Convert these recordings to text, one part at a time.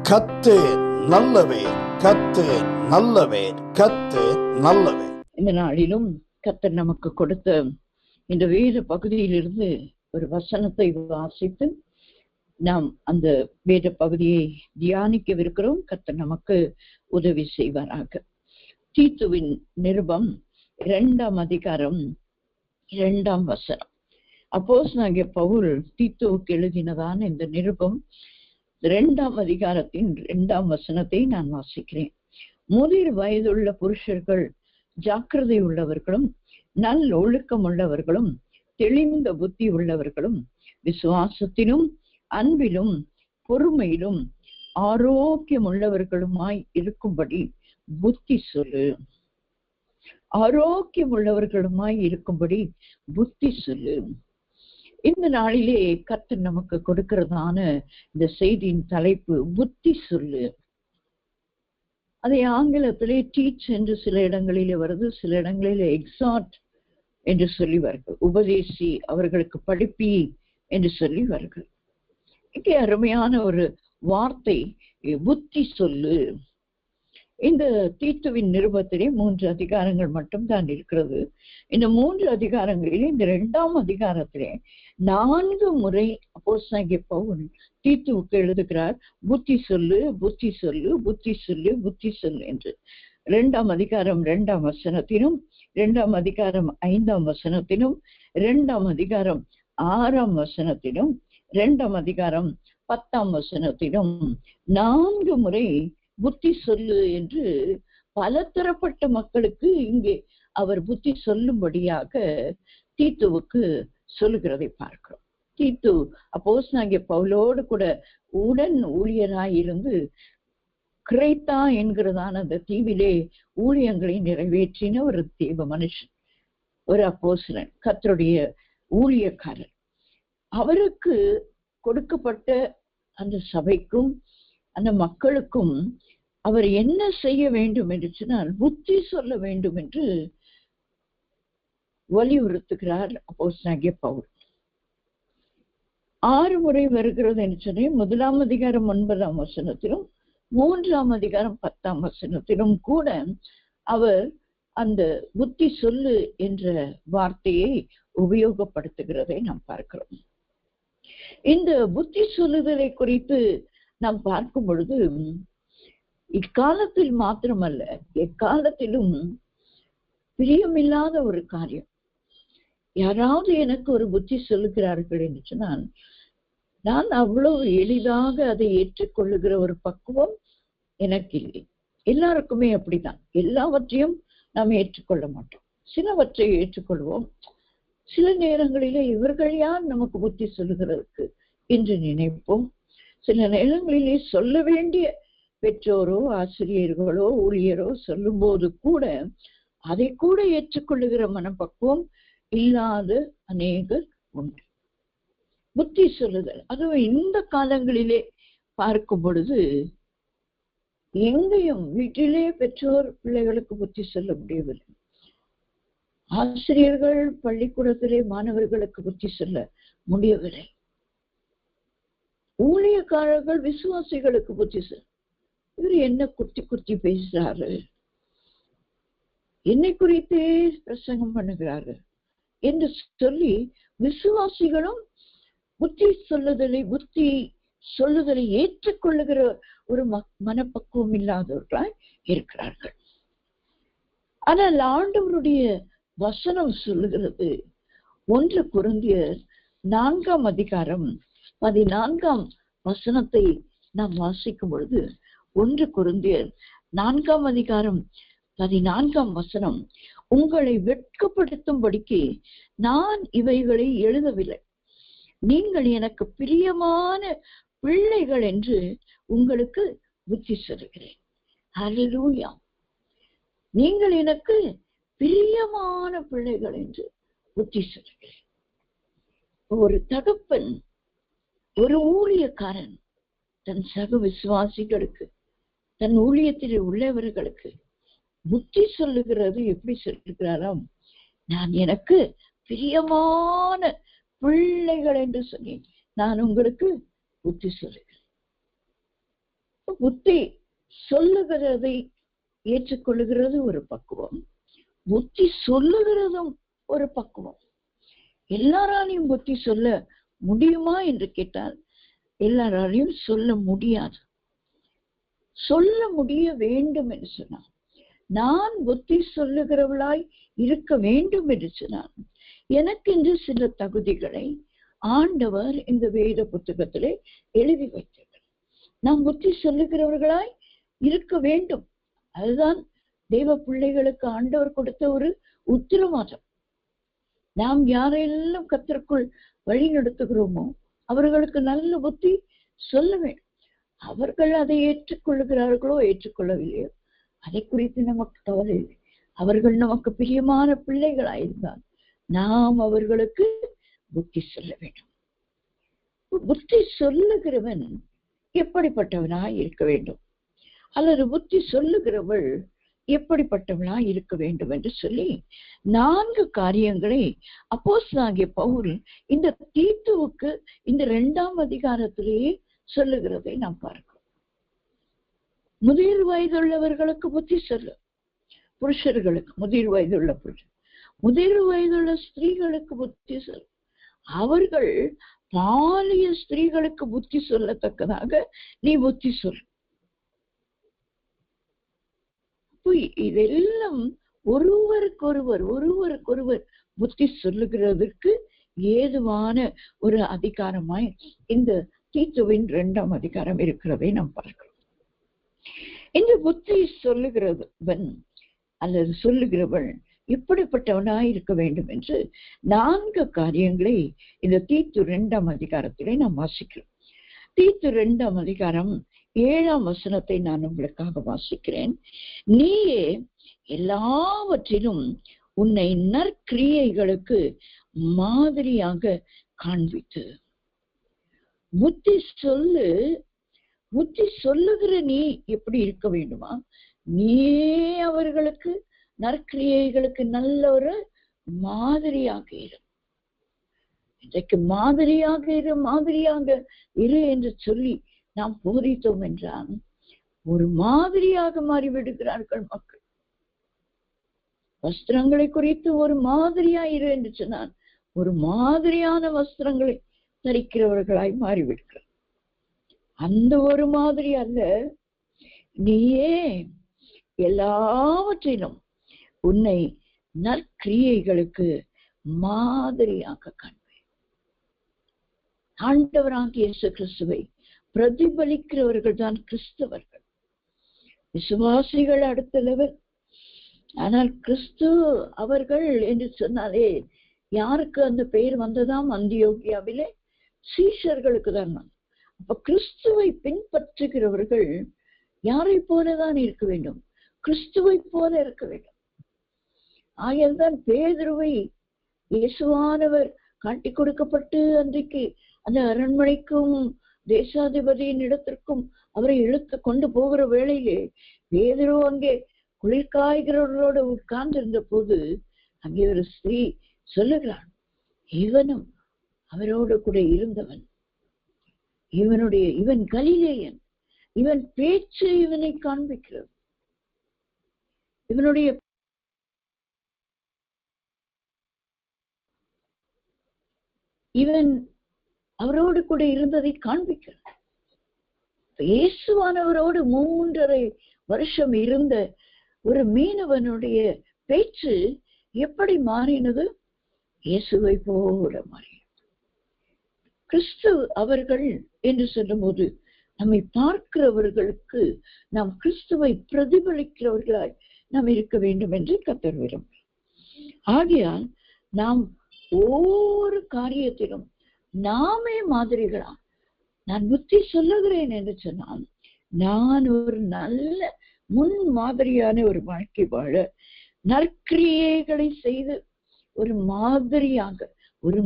கர்த்தர் நல்லவர், கர்த்தர் நல்லவர், கர்த்தர் நல்லவர். இந்த நாளிலும் கர்த்தர் நமக்கு கொடுத்த இந்த வேத பகுதியிலிருந்து ஒரு வசனத்தை வாசித்து நாம் அந்த வேத பகுதியை தியானிக்கவிருக்கிறோம். கர்த்தர் நமக்கு உதவி செய்வாராக. தீத்துவின் நிருபம் 2ஆம் அதிகாரம் 2ஆம் வசனம். அப்போஸ்தலனாகிய பவுல் தீத்துவுக்கு எழுதினதான இந்த நிருபம் 2ஆம் அதிகாரத்தின் 2ஆம் வசனத்தை நான் வாசிக்கிறேன். முதிர் வயதுள்ள புருஷர்கள் ஜாக்கிரதை உள்ளவர்களும் நல் ஒழுக்கம் உள்ளவர்களும் தெளிந்த புத்தி உள்ளவர்களும் விசுவாசத்திலும் அன்பிலும் பொறுமையிலும் ஆரோக்கியம் உள்ளவர்களுமாய் இருக்கும்படி புத்தி சொல்லு. ஆரோக்கியம் உள்ளவர்களுமாய் இருக்கும்படி புத்தி சொல்லு. இந்த நாளிலே கர்த்தர் நமக்கு கொடுக்கிறதான இந்த செய்தியின் தலைப்பு புத்தி சொல்லு. அதை ஆங்கிலத்திலே டீச் என்று சில இடங்களிலே வருது, சில இடங்களிலே எக்ஸார்ட் என்று சொல்லிவார்கள். உபதேசி, அவர்களுக்கு படிப்பி என்று சொல்லிவார்கள். இங்கே அருமையான ஒரு வார்த்தை, புத்தி சொல்லு. இந்த தீத்துவின் நிருபத்திலே 3 அதிகாரங்கள் மட்டும் தான் இருக்கிறது. இந்த 3 அதிகாரங்களிலே இந்த 2ஆம் அதிகாரத்திலே 4 முறை அப்போஸ்தலனாகிய பவுல் தீத்துவுக்கு எழுதுகிறார், புத்தி சொல்லு, புத்தி சொல்லு, புத்தி சொல்லு, புத்தி சொல்லு என்று. 2ஆம் அதிகாரம் 2ஆம் வசனத்திலும், 2ஆம் அதிகாரம் 5ஆம் வசனத்திலும், 2ஆம் அதிகாரம் 6ஆம் வசனத்திலும், 2ஆம் அதிகாரம் 10ஆம் வசனத்திலும் 4 முறை புத்தி சொல்லு என்று பலதரப்பட்ட மக்களுக்கு இங்கே அவர் புத்தி சொல்லும்படியாக தீத்துவுக்கு சொல்லுகிறதை பார்க்கிறோம். தீத்து அப்போஸ்தலனாகிய பவுலோடு கூட உடன் ஊழியராயிருந்து கிரேத்தா என்கிறதான அந்த தீவிலே ஊழியங்களை நிறைவேற்றின ஒரு தேவ மனுஷன், ஒரு அப்போஸ்தலன், கர்த்தருடைய ஊழியக்காரர். அவருக்கு கொடுக்கப்பட்ட அந்த சபைக்கும் அந்த மக்களுக்கும் அவர் என்ன செய்ய வேண்டும் என்று சொன்னால் புத்தி சொல்ல வேண்டும் என்று வலியுறுத்துகிறார் அப்போஸ்தலனாகிய பவுல். 6 முறை வருகிறது என்று சொன்னேன். 1ஆம் அதிகாரம் 9ஆம் வசனத்திலும், 3ஆம் அதிகாரம் 10ஆம் வசனத்திலும் கூட அவர் அந்த புத்தி சொல்லு என்ற வார்த்தையை உபயோகப்படுத்துகிறதை நாம் பார்க்கிறோம். இந்த புத்தி சொல்லுதலை குறித்து நாம் பார்க்கும் பொழுது இக்காலத்தில் மாத்திரமல்ல, எக்காலத்திலும் பிரியமில்லாத ஒரு காரியம். யாராவது எனக்கு ஒரு புத்தி சொல்லுகிறார்கள் என்று சொன்னால் நான் அவ்வளவு எளிதாக அதை ஏற்றுக்கொள்ளுகிற ஒரு பக்குவம் எனக்கு இல்லை. எல்லாருக்குமே அப்படித்தான். எல்லாவற்றையும் நாம் ஏற்றுக்கொள்ள மாட்டோம். சிலவற்றை ஏற்றுக்கொள்வோம். சில நேரங்களிலே இவர்கள் யார் நமக்கு புத்தி சொல்லுகிறதுக்கு என்று நினைப்போம். சில நேரங்களிலே சொல்ல வேண்டிய பெற்றோரோ ஆசிரியர்களோ ஊழியரோ சொல்லும் போது கூட அதை கூட ஏற்றுக்கொள்ளுகிற மனப்பக்குவம் இல்லாத அநேகர் உண்டு. புத்தி சொல்லுதல், அதுவும் இந்த காலங்களிலே பார்க்கும் பொழுது எங்கேயும் வீட்டிலே பெற்றோர் பிள்ளைகளுக்கு புத்தி சொல்ல முடியவில்லை. ஆசிரியர்கள் பள்ளிக்கூடத்திலே மாணவர்களுக்கு புத்தி சொல்ல முடியவில்லை. ஊழியக்காரர்கள் விசுவாசிகளுக்கு புத்தி சொல்ல, இவர் என்ன குத்தி குத்தி பேசுறாரு, என்னை குறித்தே பிரசங்கம் பண்ணுகிறாரு என்று சொல்லி விசுவாசிகளும் புத்தி சொல்லுதலை ஏற்றுக்கொள்ளுகிற ஒரு மனப்பக்குவம் இல்லாதவர்களாய் இருக்கிறார்கள். ஆனால் ஆண்டவருடைய வசனம் சொல்லுகிறது, 1 கொரிந்தியர் 4ஆம் அதிகாரம் 14ஆம் வசனத்தை நாம் வாசிக்கும் பொழுது, 1 கொரிந்தியர் 4ஆம் அதிகாரம் 14ஆம் வசனம், உங்களை வெட்கப்படுத்தும்படிக்கு நான் இவைகளை எழுதவில்லை, நீங்கள் எனக்கு பிரியமான பிள்ளைகள் என்று உங்களுக்கு புத்தி சொல்லுகிறேன். ஹல்லேலூயா. நீங்கள் எனக்கு பிரியமான பிள்ளைகள் என்று புத்தி சொல்லுகிறேன். ஒரு தகப்பன், ஒரு ஊழியக்காரன் தன் சக விசுவாசிகளுக்கு, தன் ஊழியத்தில் உள்ளவர்களுக்கு புத்தி சொல்லுகிறது. எப்படி சொல்லுகிறாராம், நான் எனக்கு பிரியமான பிள்ளைகள் என்று சொன்னேன், நான் உங்களுக்கு புத்தி சொல்லுகிறேன். புத்தி சொல்லுகிறதை ஏற்றுக்கொள்ளுகிறது ஒரு பக்குவம், புத்தி சொல்லுகிறதும் ஒரு பக்குவம். எல்லாராலையும் புத்தி சொல்ல முடியுமா என்று கேட்டால் எல்லாராலையும் சொல்ல முடியாது. சொல்ல முடிய வேண்டும் என்று சொன்னான். நான் புத்தி சொல்லுகிறவளாய் இருக்க வேண்டும் என்று சொன்னான். எனக்கென்று சில தகுதிகளை ஆண்டவர் இந்த வேத புத்தகத்திலே எழுதி வைத்தார். நாம் புத்தி சொல்லுகிறவர்களாய் இருக்க வேண்டும். அதுதான் தெய்வ பிள்ளைகளுக்கு ஆண்டவர் கொடுத்த ஒரு உத்தரவாதம். நாம் யாரெல்லாம் கர்த்தருக்குள் வழி நடத்துகிறோமோ அவர்களுக்கு நல்ல புத்தி சொல்ல வேண்டும். அவர்கள் அதை ஏற்றுக்கொள்ளுகிறார்களோ ஏற்றுக்கொள்ளவில்லையோ அதை குறித்து நமக்கு கவலை இல்லை. அவர்கள் நமக்கு பிரியமான பிள்ளைகளாயிருந்தால் நாம் அவர்களுக்கு புத்தி சொல்ல வேண்டும். புத்தி சொல்லுகிறவன் எப்படிப்பட்டவனாய் இருக்க வேண்டும், அல்லது புத்தி சொல்லுகிறவள் எப்படிப்பட்டவனாய் இருக்க வேண்டும் என்று சொல்லி 4 காரியங்களை அப்போஸ்தலனாகிய பவுல் இந்த தீத்துவுக்கு இந்த 2ஆம் அதிகாரத்திலேயே சொல்லுகிறதை நாம் பார்க்கிறோம். முதிர் வயதுள்ளவர்களுக்கு புத்தி சொல்லு, புருஷர்களுக்கு முதிர் வயதுள்ள புருஷர், முதிர் வயதுள்ள ஸ்திரீகளுக்கு புத்தி சொல்லு. அவர்கள் பாலிய ஸ்திரீகளுக்கு புத்தி சொல்லத்தக்கதாக நீ புத்தி சொல். இதெல்லாம் ஒருவருக்கொருவர் புத்தி சொல்லுகிறதுக்கு ஏதுவான ஒரு அதிகாரமாய் இந்த தீத்துவின் 2ஆம் அதிகாரம் இருக்கிறதை நாம் பார்க்கிறோம். இந்த புத்தி சொல்லுகிறவன் அல்லது சொல்லுகிறவள் இப்படிப்பட்டவனாய் இருக்க வேண்டும் என்று 4 காரியங்களை இந்த தீத்து 2ஆம் அதிகாரத்திலே நாம் வாசிக்கிறோம். தீத்து 2ஆம் அதிகாரம் 7ஆம் வசனத்தை நான் உங்களுக்காக வாசிக்கிறேன். நீயே எல்லாவற்றிலும் உன்னை நற்கிரியைகளுக்கு மாதிரியாக காண்பித்து. புத்தி சொல்லுகிற நீ எப்படி இருக்க வேண்டுமா? நீயே அவர்களுக்கு நற்கிரியைகளுக்கு நல்ல ஒரு மாதிரியாக இரு. இன்றைக்கு மாதிரியாக இரு என்று சொல்லி நாம் போதித்தோம் என்றால் ஒரு மாதிரியாக மாறிவிடுகிறார்கள் மக்கள். வஸ்திரங்களை குறித்து ஒரு மாதிரியா இரு என்று சொன்னால் ஒரு மாதிரியான வஸ்திரங்களை தரிக்கிறவர்களாய் மாறிவிடுகிறார். அந்த ஒரு மாதிரி அல்ல, நீயே எல்லாவற்றிலும் உன்னை நற்கிரியைகளுக்கு மாதிரியாக காண்பேன். ஆண்டவராகிய இயேசு கிறிஸ்துவை பிரதிபலிக்கிறவர்கள் தான் கிறிஸ்தவர்கள். விசுவாசிகள் அடுத்த லெவல். ஆனால் கிறிஸ்து அவர்கள் என்று சொன்னாலே யாருக்கு அந்த பெயர் வந்ததாம்? அந்தியோகியாவிலே சீஷர்களுக்கு தான். அப்ப கிறிஸ்துவை பின்பற்றுகிறவர்கள் யாரை போலதான் இருக்க வேண்டும்? கிறிஸ்துவை போல இருக்க வேண்டும். ஆகையால்தான் பேதுருவை இயேசுவானவர் காட்டி கொடுக்கப்பட்டு அன்றைக்கு அந்த அரண்மனைக்கும் தேசாதிபதியின் இடத்திற்கும் அவரை இழுத்து கொண்டு போகிற வேளையிலே பேதுரு அங்கே குளிர்காய்கிறவர்களோடு உட்கார்ந்து இருந்த போது அங்கே ஒரு ஸ்திரீ சொல்லுகிறான், இவனும் அவரோடு கூட இருந்தவன், இவன் கலிலேயன், இவன் பேச்சு இவனை காண்பிக்கிறது, இவன் அவரோடு கூட இருந்ததை காண்பிக்கிறார். இயேசுவானவரோடு 3.5 வருஷம் இருந்த ஒரு மீனவனுடைய பேச்சு எப்படி மாறினது? இயேசுவை போல மாறினது. கிறிஸ்து அவர்கள் என்று சொல்லும் போது நம்மை பார்க்கிறவர்களுக்கு நாம் கிறிஸ்துவை பிரதிபலிக்கிறவர்களாய் நாம் இருக்க வேண்டும் என்று கர்த்தர் விரும்புகிறார். ஆகையால் நாம் ஒவ்வொரு காரியத்திலும் நாமே மாதிரிகளா. நான் புத்தி சொல்லுகிறேன் என்று சொன்னால் நான் ஒரு நல்ல முன் மாதிரியான ஒரு வாழ்க்கை வாழ, நற்கிரியைகளை செய்து ஒரு மாதிரியாக ஒரு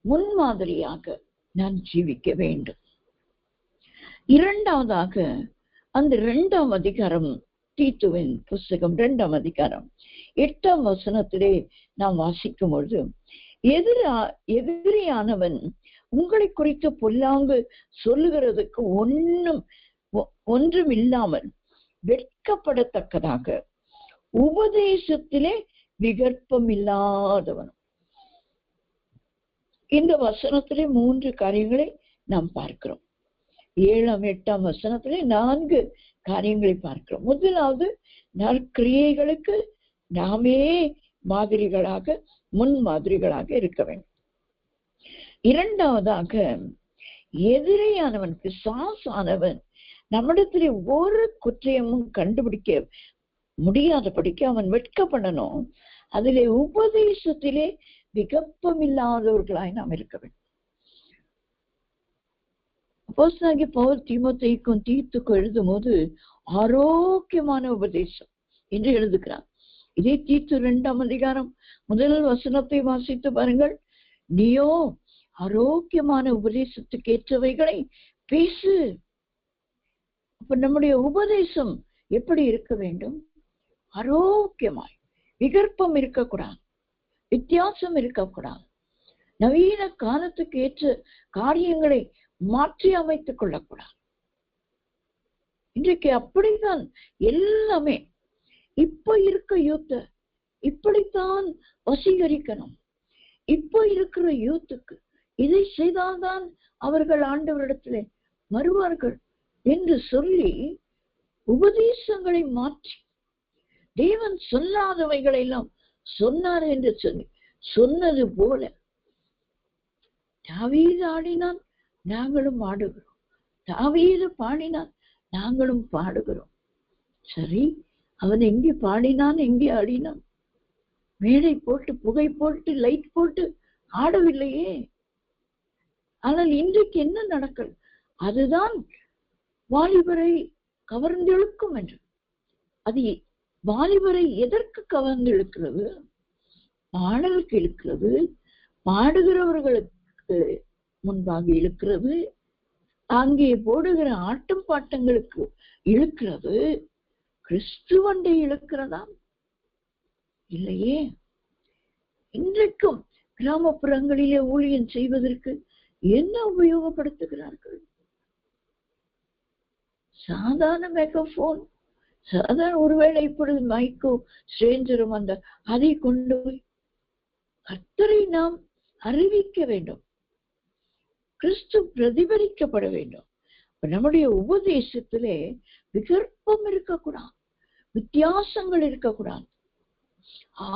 முன்மாதிரியாக நான் ஜீவிக்க வேண்டும். இரண்டாவதாக அந்த 2ஆம் அதிகாரம், தீத்துவின் புஸ்தகம் 2ஆம் அதிகாரம் 8ஆம் வசனத்திலே நாம் வாசிக்கும் பொழுது, எதிரியானவன் உங்களை குறித்து பொல்லாங்கு சொல்லுகிறதுக்கு ஒன்றும் இல்லாமல் வெட்கப்படத்தக்கதாக உபதேசத்திலே விகற்பம் இல்லாதவனும். இந்த வசனத்திலே 3 காரியங்களை நாம் பார்க்கிறோம். 7ஆம் 8ஆம் வசனத்திலே 4 காரியங்களை பார்க்கிறோம். முதலாவது, நற்கிரியைகளுக்கு நாமே மாதிரிகளாக முன்மாதிரிகளாக இருக்க வேண்டும். இரண்டாவதாக, எதிரியானவன் பிசாசானவன் நம்மிடத்திலே ஒரு குற்றமும் கண்டுபிடிக்க முடியாதபடிக்கு அவன் வெட்கப்படணும். அதிலே உபதேசத்திலே விகப்பமில்லாதவர்களாய் நாம் இருக்க வேண்டும். அப்போஸ்தலனாகிய பவுல் தீமோத்தேயுக்கும் தீத்துக்கும் எழுதும் போது ஆரோக்கியமான உபதேசம் என்று எழுதுகிறார். இதே தீத்து 2ஆம் அதிகாரம் 1 வசனத்தை வாசித்து பாருங்கள். நீயோ ஆரோக்கியமான உபதேசத்துக்கு ஏற்றவைகளை பேசு. அப்ப நம்முடைய உபதேசம் எப்படி இருக்க வேண்டும்? ஆரோக்கியமாய், விகற்பம் இருக்கக்கூடாது, வித்தியாசம் இருக்கக்கூடாது, நவீன காலத்துக்கு ஏற்ற காரியங்களை மாற்றி அமைத்துக் கொள்ளக்கூடாது. இன்றைக்கு அப்படித்தான் எல்லாமே. இப்ப இருக்க யூத்த இப்படித்தான் வசீகரிக்கணும். இப்ப இருக்கிற யூத்துக்கு இதை செய்தால்தான் அவர்கள் ஆண்டவரிடத்திலே வருவார்கள் என்று சொல்லி உபதேசங்களை மாற்றி தேவன் சொல்லாதவைகளை எல்லாம் சொன்னார் என்று சொல்லி சொன்னது போல தாவீது ஆடினான், நாங்களும் ஆடுகிறோம். தாவீது பாடினான், நாங்களும் பாடுகிறோம். சரி, அவன் எங்கே பாடினான், எங்கே ஆடினான்? மேடை போட்டு, புகை போட்டு, லைட் போட்டு ஆடவில்லையே. ஆனால் இன்றைக்கு என்ன நடக்கிறது? அதுதான் வாலிபரை கவர்ந்தெழுக்கும் என்று. அது வாலிபரை எதற்கு கவர்ந்தெழுக்கிறது? பாடலுக்கு இழுக்கிறது, பாடுகிறவர்களுக்கு முன்பாக இழுக்கிறது, அங்கே போடுகிற ஆட்டம் பாட்டங்களுக்கு இழுக்கிறது. கிறிஸ்துவண்டை இழுக்கிறதா? இல்லையே. இன்றைக்கும் கிராமப்புறங்களிலே ஊழியம் செய்வதற்கு என்ன உபயோகப்படுத்துகிறார்கள்? சாதாரண மெகாபோன், சாதாரண, ஒருவேளை இப்பொழுது மைக்கோ ஸ்ட்ரேஞ்சரும் அந்த அதை கொண்டு போய் கர்த்தரை நாம் அறிவிக்க வேண்டும். கிறிஸ்து பிரதிபலிக்கப்பட வேண்டும். நம்முடைய உபதேசத்திலே விகற்பம் இருக்கக்கூடாது, வித்தியாசங்கள் இருக்கக்கூடாது.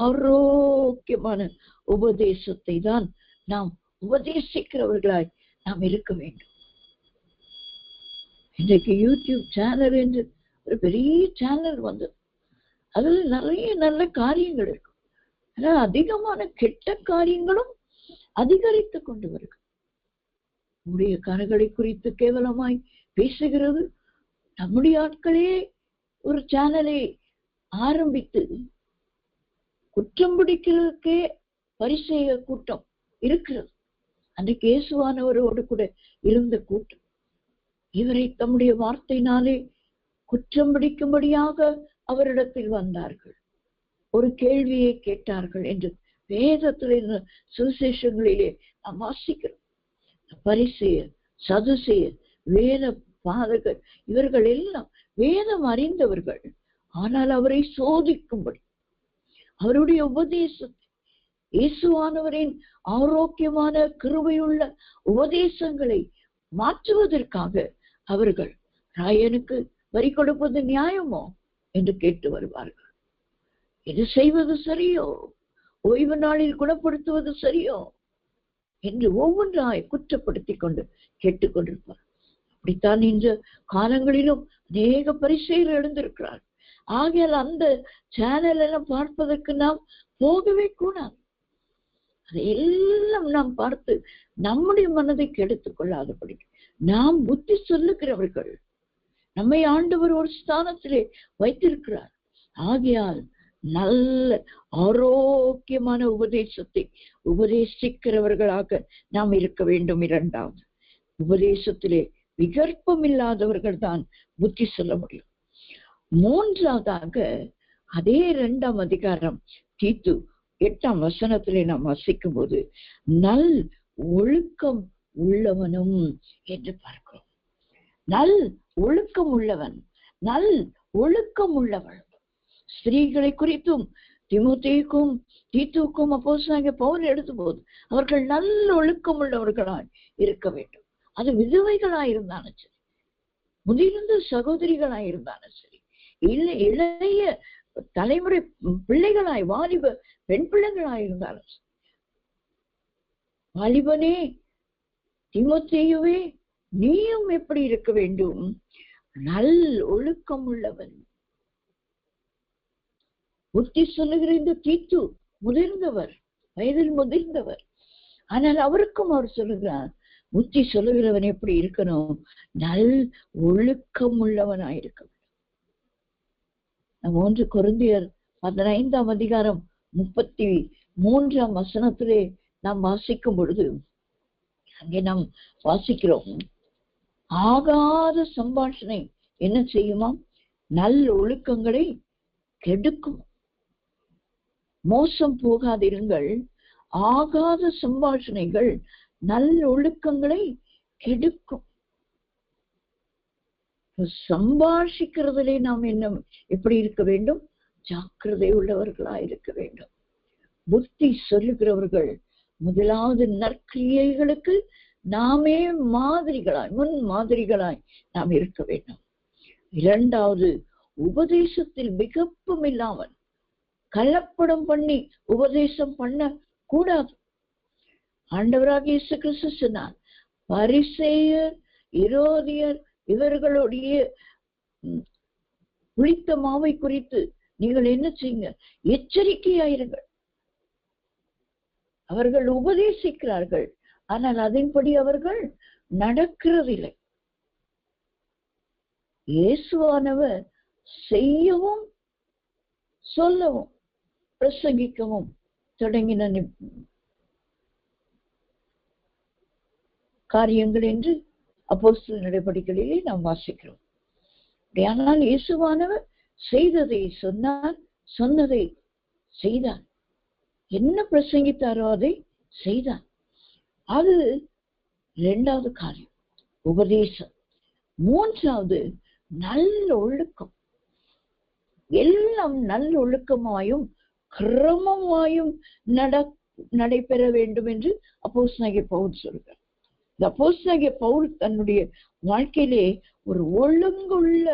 ஆரோக்கியமான உபதேசத்தை தான் நாம் உபதேசிக்கிறவர்களாய் நாம் இருக்க வேண்டும். இன்றைக்கு யூடியூப் சேனல் என்று ஒரு பெரிய சேனல் வந்தது. அதுல நிறைய நல்ல காரியங்கள் இருக்கும். ஆனால் அதிகமான கெட்ட காரியங்களும் அதிகரித்து கொண்டு வருகிறது. ஊழியக்காரர்களை குறித்து கேவலமாய் பேசுகிறது. நம்முடைய ஆட்களே ஒரு சேனலை ஆரம்பித்து குற்றம் பிடிக்கிறதுக்கே பரிசேய கூட்டம் இருக்கிறது. அன்றைக்கு இயேசுவானவரோடு கூட இருந்த கூட்டம் இவரை தம்முடைய வார்த்தையினாலே குற்றம் பிடிக்கும்படியாக அவரிடத்தில் வந்தார்கள். ஒரு கேள்வியை கேட்டார்கள் என்று வேதத்திலே சுவிசேஷங்களிலே நாம் வாசிக்கிறோம். பரிசேயர், சதுசேயர், வேத பாதகர், இவர்கள் எல்லாம் வேதம் அறிந்தவர்கள். ஆனால் அவரை சோதிக்கும்படி அவருடைய உபதேசத்தை, இயேசுவானவரின் ஆரோக்கியமான கிருபையுள்ள உபதேசங்களை மாற்றுவதற்காக அவர்கள் ராயனுக்கு வரி கொடுப்பது நியாயமோ என்று கேட்டு வருவார்கள். இது செய்வது சரியோ, ஓய்வு நாளில் குணப்படுத்துவது சரியோ என்று ஒவ்வொன்றாய் குற்றப்படுத்தி கொண்டு கேட்டுக்கொண்டிருப்பார். அப்படித்தான் இந்த காலங்களிலும் அநேக பரிசேயர் எழுந்திருக்கிறார். ஆகையால் அந்த சேனல் எல்லாம் பார்ப்பதற்கு நாம் போகவே கூடாது. அதையெல்லாம் நாம் பார்த்து நம்முடைய மனதை கெடுத்துக் கொள்ளாதபடி நாம் புத்தி சொல்லுகிறவர்கள். நம்மை ஆண்டவர் ஒரு ஸ்தானத்திலே வைத்திருக்கிறார். ஆகையால் நல்ல ஆரோக்கியமான உபதேசத்தை உபதேசிக்கிறவர்களாக நாம் இருக்க வேண்டும். இரண்டாவது, உபதேசத்திலே விகற்பம் இல்லாதவர்கள் தான் புத்தி சொல்ல முடியும். மூன்றாவதாக, அதே 2ஆம் அதிகாரம் தீத்து 8ஆம் வசனத்திலே நாம் வசிக்கும் போது நல் ஒழுக்கம் உள்ளவனும் என்று பார்க்கிறோம். நல் ஒழுக்கம் உள்ளவன், நல் ஒழுக்கம் உள்ளவள். ஸ்திரீகளை குறித்தும் தீமோத்தேயுக்கும் தீத்துவுக்கும் அப்போஸ்தலனாகிய பவுல் எடுத்த போது அவர்கள் நல்ல ஒழுக்கம் உள்ளவர்களாய் இருக்க வேண்டும். அது விதவைகளாயிருந்தாலும் சரி, முதிர்ந்த சகோதரிகளாயிருந்தாலும் சரி, இளைய தலைமுறை பிள்ளைகளாய் வாலிப பெண் பிள்ளைகளாயிருந்தாலும் சரி. வாலிபனே தீமோத்தேயுவே, நீயும் எப்படி இருக்க வேண்டும்? நல் ஒழுக்கம் உள்ளவன். புத்தி சொல்லுகிற இந்த தீத்து முதிர்ந்தவர், வயதில் முதிர்ந்தவர். ஆனால் அவருக்கும் அவர் சொல்லுகிறார், புத்தி சொல்லுகிறவன் எப்படி இருக்கணும்? நல் ஒழுக்கம் உள்ளவனாயிருக்க வேண்டும். 1 கொரிந்தியர் 15ஆம் அதிகாரம் 33ஆம் வசனத்திலே நாம் வாசிக்கும் பொழுது அங்கே நாம் வாசிக்கிறோம், ஆகாத சம்பாஷணை என்ன செய்யுமா? நல் ஒழுக்கங்களை கெடுக்கும். மோசம் போகாதிருங்கள், ஆகாத சம்பாஷணைகள் நல் ஒழுக்கங்களை கெடுக்கும். சம்பாஷிக்கிறதுலே நாம் என்ன எப்படி இருக்க வேண்டும்? ஜாக்கிரதை உள்ளவர்களா இருக்க வேண்டும். புத்தி சொல்லுகிறவர்கள் முதலாவது நற்கிரியைகளுக்கு நாமே மாதிரிகளாய், முன் மாதிரிகளாய் நாம் இருக்க வேண்டும். இரண்டாவது, உபதேசத்தில் மிகப்பும் இல்லாமல் கலப்படம் பண்ணி உபதேசம் பண்ண கூடாது. ஆண்டவராகிய இயேசு கிறிஸ்து சொன்னார், பரிசேயர் ஏரோதியர் இவர்களுடைய புளித்த மாவை குறித்து நீங்கள் என்ன செய்யுங்க? எச்சரிக்கையாயிருங்கள். அவர்கள் உபதேசிக்கிறார்கள், ஆனால் அதன்படி அவர்கள் நடக்கிறதில்லை. இயேசுவானவர் செய்யவும் சொல்லவும் பிரசங்கிக்கவும் தொடங்கின காரியங்கள் என்று அப்போஸ்தலர் நடபடிகளிலே நாம் வாசிக்கிறோம். ஆனால் இயேசுவானவர் செய்ததை சொன்னார், சொன்னதை செய்தார். என்ன பிரசங்கித்தாரோ அதை செய்தார். அது இரண்டாவது காரியம், உபதேசம். மூன்றாவது, நல்ல ஒழுக்கம். எல்லாம் நல்ல ஒழுக்கமாயும் கிரமமாயும் நடைபெற வேண்டும் என்று அப்போஸ்தலனாகிய பவுல் சொல்கிறார். இந்த அப்போஸ்தலனாகிய பவுல் தன்னுடைய வாழ்க்கையிலே ஒரு ஒழுங்குள்ள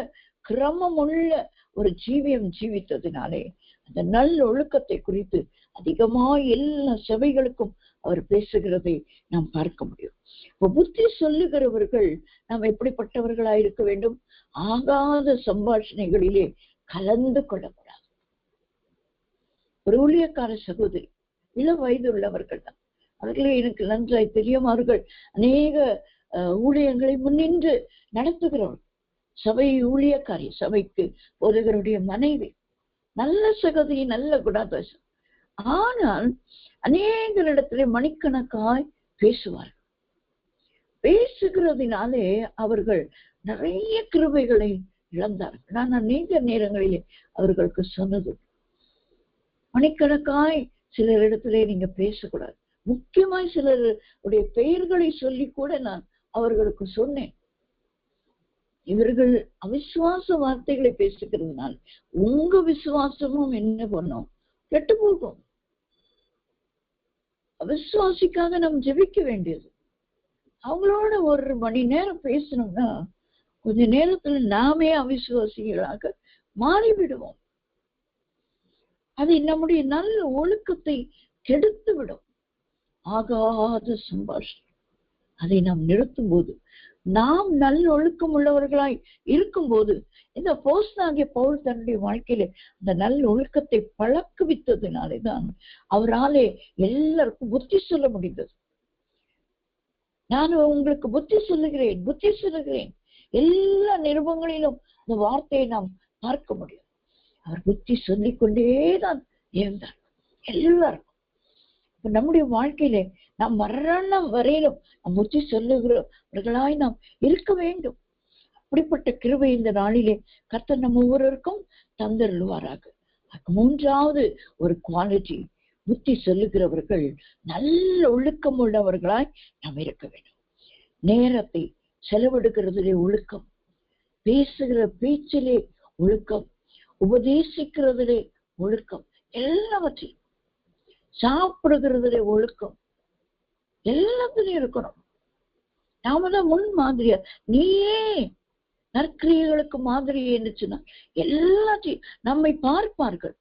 கிரமமுள்ள ஒரு ஜீவியம் ஜீவித்ததினாலே அந்த நல்ல ஒழுக்கத்தை குறித்து அதிகமாக எல்லா சபைகளுக்கும் அவர் பேசுகிறதை நாம் பார்க்க முடியும். இப்போ புத்தி சொல்லுகிறவர்கள் நாம் எப்படிப்பட்டவர்களாய் இருக்க வேண்டும்? ஆகாத சம்பாஷணைகளிலே கலந்து கொள்ளக்கூடாது. ஒரு ஊழியக்கார சகோதரி, இள வயது உள்ளவர்கள் தான், அவர்களே எனக்கு நன்றாய் தெரியும். அவர்கள் அநேக ஊழியங்களை முன்னின்று நடத்துகிறவர்கள். சபை ஊழியக்காரி, சபைக்கு போதகருடைய மனைவி, நல்ல சகோதரி, நல்ல குணாதோஷம். ஆனால் அநேகரிடத்திலே மணிக்கணக்காய் பேசுவார்கள். பேசுகிறதினாலே அவர்கள் நிறைய கிருபைகளை இழந்தார்கள். நான் அநேக நேரங்களிலே அவர்களுக்கு சொன்னது, மணிக்கணக்காய் சிலரிடத்திலே நீங்க பேசக்கூடாது. முக்கியமாய் சிலருடைய பெயர்களை சொல்லி கூட நான் அவர்களுக்கு சொன்னேன். இவர்கள் அவிசுவாச வார்த்தைகளை பேசுகிறதுனால் உங்க விசுவாசமும் என்ன பண்ணும்? கெட்டு போகும். அவிசுவாசிக்காக நாம் ஜெபிக்க வேண்டியது. அவங்களோட 1 மணி நேரம் பேசணும்னா கொஞ்ச நேரத்துல நாமே அவிசுவாசிகளாக மாறிவிடுவோம். அது நம்முடைய நல்ல ஒழுக்கத்தை கெடுத்து விடும். ஆகாத சம்பாஷணை அதை நாம் நிறுத்தும் போது, நாம் நல்ல ஒழுக்கம் உள்ளவர்களாய் இருக்கும் போது, இந்த அப்போஸ்தலனாகிய பவுல் தன்னுடைய வாழ்க்கையில அந்த நல்ல ஒழுக்கத்தை பழக்குவித்ததினாலேதான் அவராலே எல்லாருக்கும் புத்தி சொல்ல முடிந்தது. நான் உங்களுக்கு புத்தி சொல்லுகிறேன், எல்லா நிருபங்களிலும் அந்த வார்த்தையை நாம் பார்க்க முடியும். அவர் புத்தி சொல்லிக்கொண்டேதான் இருந்தார் எல்லாருக்கும். இப்ப நம்முடைய வாழ்க்கையில நாம் மரணம் வரையிலும் நம் புத்தி சொல்லுகிறவர்களாய் நாம் இருக்க வேண்டும். அப்படிப்பட்ட கிருபை இந்த நாளிலே கர்த்தர் நம்ம ஒவ்வொருவருக்கும் தந்தருள்வாராக. மூன்றாவது ஒரு குவாலிட்டி, புத்தி சொல்லுகிறவர்கள் நல்ல ஒழுக்கம் உள்ளவர்களாய் நாம் இருக்க வேண்டும். நேரத்தை செலவிடுகிறதிலே ஒழுக்கம், பேசுகிற பேச்சிலே ஒழுக்கம், உபதேசிக்கிறதிலே ஒழுக்கம், எல்லாவற்றையும் சாப்பிடுகிறதிலே ஒழுக்கம், எல்லாத்திலையும் இருக்கணும். நாம தான் முன் மாதிரியா. நீயே நற்கிரியைகளுக்கு மாதிரி என்று சொன்னார். எல்லாத்தையும் நம்மை பார்ப்பார்கள்.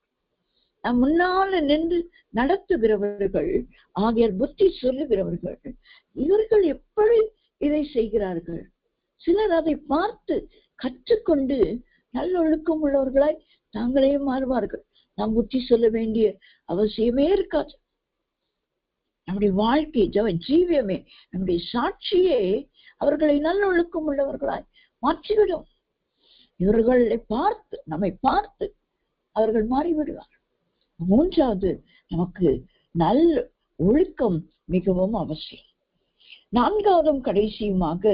நம் முன்னால நின்று நடத்துகிறவர்கள் ஆகியால் புத்தி சொல்லுகிறவர்கள் இவர்கள் எப்படி இதை செய்கிறார்கள். சிலர் அதை பார்த்து கற்றுக்கொண்டு நல்லொழுக்கம் உள்ளவர்களாய் தாங்களே மாறுவார்கள். நாம் புத்தி சொல்ல வேண்டிய அவசியமே இருக்காது. நம்முடைய வாழ்க்கை ஜீவியமே, நம்முடைய சாட்சியே அவர்களை நல்லொழுக்கம் உள்ளவர்களாய் மாற்றிவிடும். இவர்களை பார்த்து, நம்மை பார்த்து அவர்கள் மாறிவிடுவார். மூன்றாவது, நமக்கு நல்ல ஒழுக்கம் மிகவும் அவசியம். நான்காவதும் கடைசியுமாக,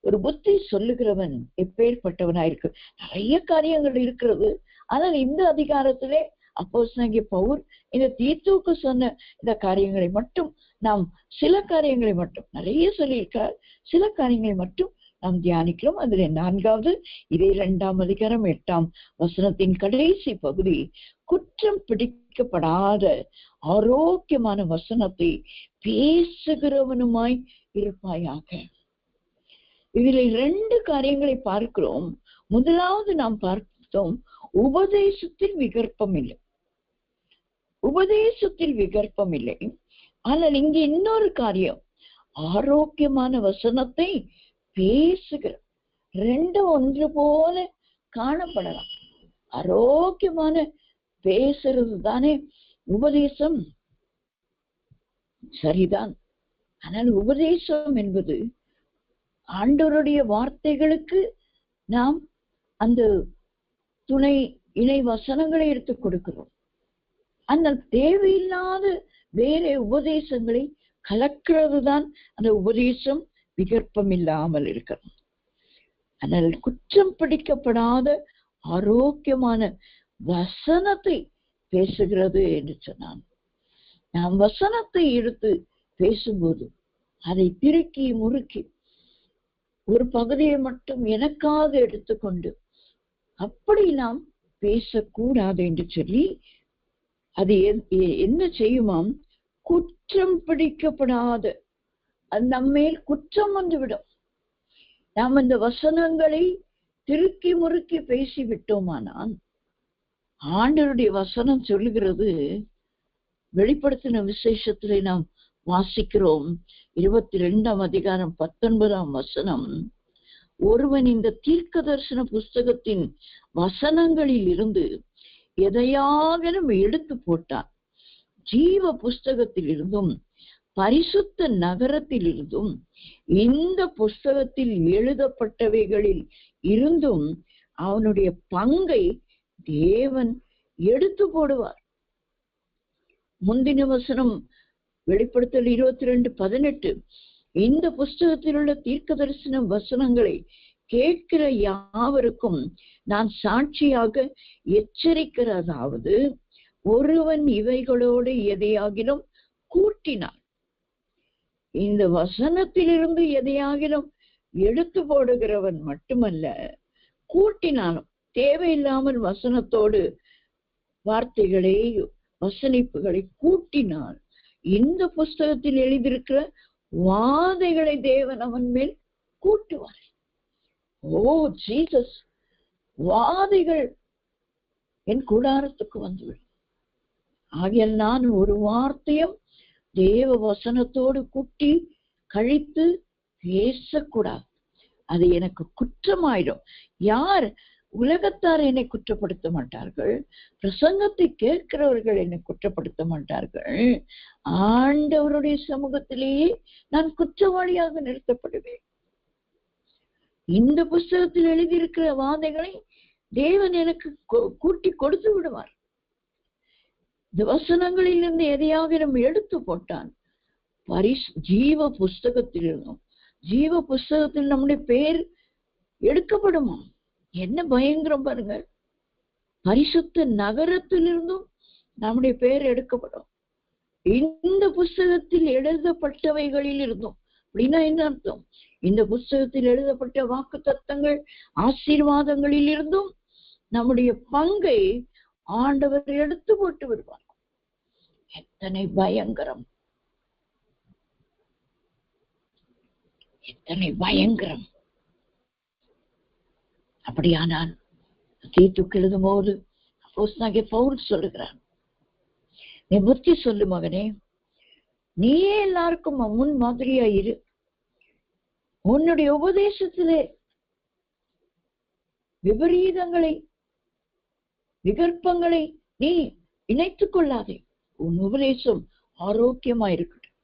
ஒரு புத்தி சொல்லுகிறவன் எப்பேற்பட்டவனாயிருக்கு. நிறைய காரியங்கள் இருக்கிறது. ஆனால் இந்த அதிகாரத்திலே அப்போஸ்தலனாகிய பவுல் இந்த தீத்துவுக்கு சொன்ன இந்த காரியங்களை மட்டும் நாம் சில காரியங்களை மட்டும், நிறைய சொல்லியிருக்கார், சில காரியங்களை மட்டும் நாம் தியானிக்கிறோம். அதுல நான்காவது, இதே 2ஆம் அதிகாரம் 8ஆம் வசனத்தின் கடைசி பகுதி, குற்றம் பிடிக்கப்படாத ஆரோக்கியமான வசனத்தை பேசுகிறவனுமாய் இருப்பாயாக. இதில் 2 காரியங்களை பார்க்கிறோம். முதலாவது நாம் பார்த்தோம், உபதேசத்தில் விகற்பம் இல்லை. உபதேசத்தில் விகற்பம் இல்லை. ஆனால் இங்க இன்னொரு காரியம், ஆரோக்கியமான வசனத்தை பேசுகிற. 2 ஒன்று போல காணப்படலாம். ஆரோக்கியமான பேசுறது தானே உபதேசம், சரிதான். ஆனால் உபதேசம் என்பது ஆண்டவருடைய வார்த்தைகளுக்கு நாம் அந்த துணை இணை வசனங்களை எடுத்துக் கொடுக்கிறோம். ஆனால் தேவையில்லாத வேற உபதேசங்களை கலக்கிறது தான் அந்த உபதேசம் விகற்பம் இல்லாமல் இருக்கிறது. ஆனால் குற்றம் பிடிக்கப்படாத ஆரோக்கியமான வசனத்தை பேசுகிறது என்று சொன்னான். நாம் வசனத்தை எடுத்து பேசும்போது அதை திருக்கி முறுக்கி ஒரு பகுதியை மட்டும் எனக்காக எடுத்துக்கொண்டு அப்படி நாம் பேசக்கூடாது என்று சொல்லி, அது என்ன செய்யுமாம், குற்றம் பிடிக்கப்படாத, அது நம்மேல் குற்றம் வந்துவிடும். நாம் அந்த வசனங்களை திருக்கி முறுக்கி பேசி விட்டோமானால், ஆண்டவருடைய வசனம் சொல்லுகிறது, வெளிப்படுத்தின விசேஷத்திலே நாம் வாசிக்கிறோம் 22ஆம் அதிகாரம் 19ஆம் வசனம், ஒருவன் இந்த தீர்க்க தரிசன புஸ்தகத்தின் வசனங்களில் இருந்து எதையாகனும் எடுத்து போட்டான், ஜீவ புஸ்தகத்தில் இருந்தும் பரிசுத்த நகரத்தில் இருந்தும் இந்த புஸ்தகத்தில் எழுதப்பட்டவைகளில் இருந்தும் அவனுடைய பங்கை தேவன் எடுத்து போடுவார். முந்தின வசனம் வெளிப்படுத்தல் 22:18, இந்த புஸ்தகத்தில் உள்ள தீர்க்க தரிசன வசனங்களை கேட்கிற யாவருக்கும் நான் சாட்சியாக எச்சரிக்கிறதாவது, ஒருவன் இவைகளோடு எதையாகிலும் கூட்டினார். இந்த வசனத்திலிருந்து எதையாகிலும் எடுத்து போடுகிறவன் மட்டுமல்ல, கூட்டினாலும் தேவையில்லாமல் வசனத்தோடு வார்த்தைகளை வசனிப்புகளை கூட்டினால் இந்த புஸ்தகத்தில் எழுதியிருக்கிற வாதைகளை தேவன் அவன் மேல் கூட்டுவார். ஓ ஜீசஸ், வாதைகள் என் கூடாரத்துக்கு வந்துவிடும். ஆகையால் நான் ஒரு வார்த்தையும் தேவ வசனத்தோடு கூட்டி கழித்து பேசக்கூடாது. அது எனக்கு குற்றமாயிடும். யார் உலகத்தார் என்னை குற்றப்படுத்த மாட்டார்கள், பிரசங்கத்தை கேட்கிறவர்கள் என்னை குற்றப்படுத்த மாட்டார்கள். ஆண்டவருடைய சமூகத்திலேயே நான் குற்றவாளியாக நிறுத்தப்படுவேன். இந்த புஸ்தகத்தில் எழுதியிருக்கிற வாதைகளை தேவன் எனக்கு கூட்டி கொடுத்து விடுவார். இந்த வசனங்களில் இருந்து எதையாக நம்ம எடுத்து போட்டான், ஜீவ புஸ்தகத்தில் இருந்தோம். ஜீவ புஸ்தகத்தில் நம்முடைய பேர் எடுக்கப்படுமா? என்ன பயங்கரம் பாருங்க. பரிசுத்த நகரத்திலிருந்தும் நம்முடைய பெயர் எடுக்கப்படும். இந்த புஸ்தகத்தில் எழுதப்பட்டவைகளில் இருந்தும் அப்படின்னா என்ன அர்த்தம்? இந்த புஸ்தகத்தில் எழுதப்பட்ட வாக்கு தத்தங்கள் ஆசீர்வாதங்களில் இருந்தும் நம்முடைய பங்கை ஆண்டவர் எடுத்து போட்டு விடுவார். எத்தனை பயங்கரம், எத்தனை பயங்கரம்! அப்படியானால் தீத்துக்கு எழுதும் போது பவுல் சொல்லுகிறான், நீ புத்தி சொல்லு மகனே, நீயே எல்லாருக்கும் முன் மாதிரியா இரு. உன்னுடைய உபதேசத்திலே விபரீதங்களை விகற்பங்களை நீ இணைத்துக் கொள்ளாதே. உன் உபதேசம் ஆரோக்கியமா இருக்கட்டும்.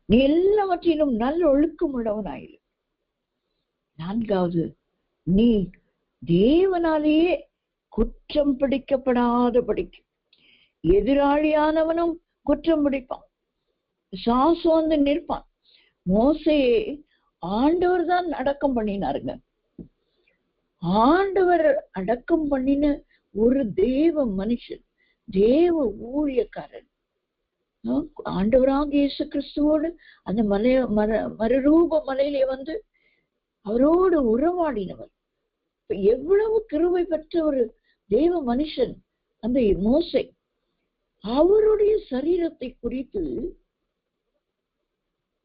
நீ எல்லாவற்றிலும் நல்ல ஒழுக்கம் உள்ளவனாயிரு. 4வது, நீ தேவனாலேயே குற்றம் பிடிக்கப்படாதபடிக்கு. எதிராளியானவனும் குற்றம் பிடிப்பான், சாசு வந்து நிற்பான். மோசையை ஆண்டவர் தான் அடக்கம் பண்ணினாருங்க. ஆண்டவர் அடக்கம் பண்ணின ஒரு தேவ மனுஷன், தேவ ஊழியக்காரன், ஆண்டவராக இயேசு கிறிஸ்துவோடு அந்த மறுரூப மலையிலே வந்து அவரோடு உறவாடினவர். எவ்வளவு கிருபை பெற்ற ஒரு தேவ மனுஷன் அந்த மோசே. அவருடைய சரீரத்தை குறித்து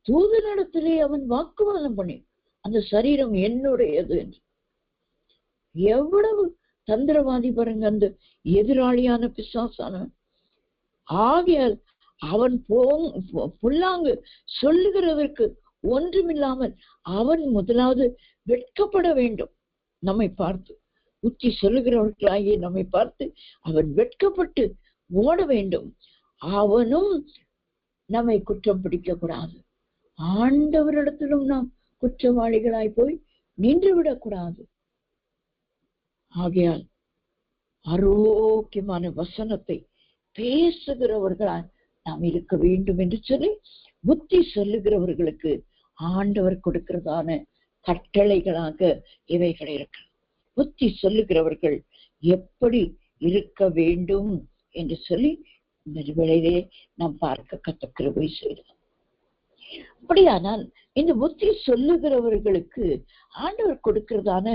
தூதனிடத்திலே அவன் வாக்குவாதம் பண்ணி, அந்த சரீரம் என்னுடையது என்று. எவ்வளவு தந்திரவாதி பாருங்க அந்த எதிராளியான பிசாசானவன். ஆகையால் அவன் புல்லாங்கு சொல்லுகிறதற்கு ஒன்றுமில்லாமல் அவன் முதலாவது வெட்கப்பட வேண்டும். நம்மை பார்த்து உச்சி சொல்லுகிறவர்களாகிய நம்மை பார்த்து அவன் வெட்கப்பட்டு ஓட வேண்டும். அவனும் நம்மை குற்றம் பிடிக்க கூடாது. ஆண்டவரிடத்திலும் நாம் குற்றவாளிகளாய் போய் நின்று விடக்கூடாது. ஆகையால் ஆரோக்கியமான வசனத்தை பேசுகிறவர்களாய் நாம் இருக்க வேண்டும் என்று சொல்லி புத்தி சொல்லுகிறவர்களுக்கு ஆண்டவர் கொடுக்கிறதான கட்டளைகளாக இவைகள் இருக்கு. புத்தி சொல்லுகிறவர்கள் எப்படி இருக்க வேண்டும் என்று சொல்லி இந்த வேளையிலே நாம் பார்க்க கற்றுக்கிற செய்தோம். அப்படியானால் இந்த புத்தி சொல்லுகிறவர்களுக்கு ஆண்டவர் கொடுக்கிறதான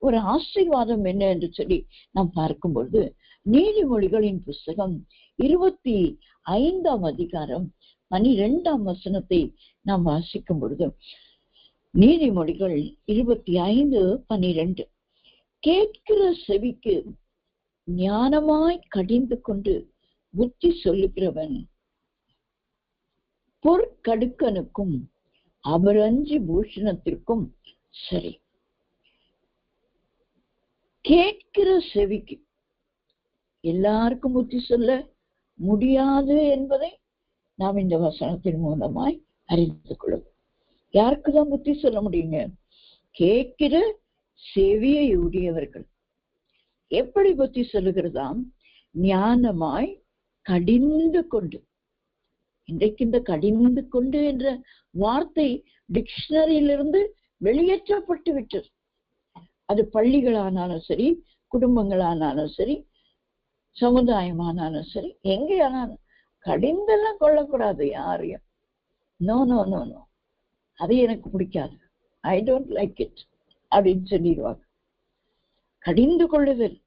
ஒரு ஆசீர்வாதம் என்ன என்று சொல்லி நாம் பார்க்கும்பொழுது, நீதிமொழிகளின் புஸ்தகம் 25ஆம் அதிகாரம் 12ஆம் வசனத்தை நாம் வாசிக்கும் பொழுது, நீதிமொழிகள் 25:12, கேட்கிற செவிக்கு ஞானமாய் கடிந்து கொண்டு புத்தி சொல்லுகிறவன் பொற்கடுக்கனுக்கும் அபரஞ்சி பூஷணத்திற்கும் சரி. கேட்கிற செவிக்கு, எல்லாருக்கும் புத்தி சொல்ல முடியாது என்பதை நாம் இந்த வசனத்தின் மூலமாய் அறிந்து கொள்ளும். யாருக்குதான் புத்தி சொல்ல முடியுங்க? கேட்கிற செவியை உடையவர்கள். எப்படி புத்தி சொல்லுகிறதாம்? ஞானமாய் கடிந்து கொண்டு. இன்றைக்கு இந்த கடிந்து கொண்டு என்ற வார்த்தை டிக்ஷனரியிலிருந்து வெளியேற்றப்பட்டு விட்டது. அது பள்ளிகளானாலும் சரி, குடும்பங்களானாலும் சரி, சமுதாயமானாலும் சரி, எங்கேயானாலும் கடிந்தெல்லாம் கொள்ளக்கூடாது யாரையும். நோ நோ நோ நோ, அது எனக்கு பிடிக்காது, ஐ டோன்ட் லைக் இட் அப்படின்னு சொல்லிடுவாங்க. கடிந்து கொள்ளுதல்.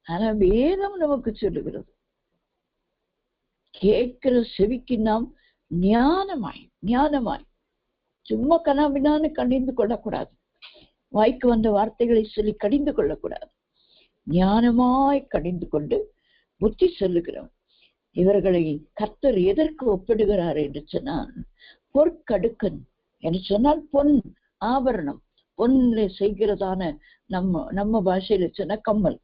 ஆனா வேதம் நமக்கு சொல்லுகிறது, கேட்கிற செவிக்கு நாம் ஞானமாய் சும்மா கனாவினான்னு கடிந்து கொள்ளக்கூடாது. வாய்க்கு வந்த வார்த்தைகளை சொல்லி கடிந்து கொள்ளக்கூடாது. ஞானமாய் கடிந்து கொண்டு புத்தி சொல்லுகிறோம். இவர்களை கர்த்தர் எதற்கு ஒப்பிடுகிறார் என்று சொன்னால், பொற்கடுக்கன் என்று சொன்னால் பொன் ஆபரணம், பொன்ல செய்கிறதான நம்ம பாஷையில சொன்ன கம்மல்,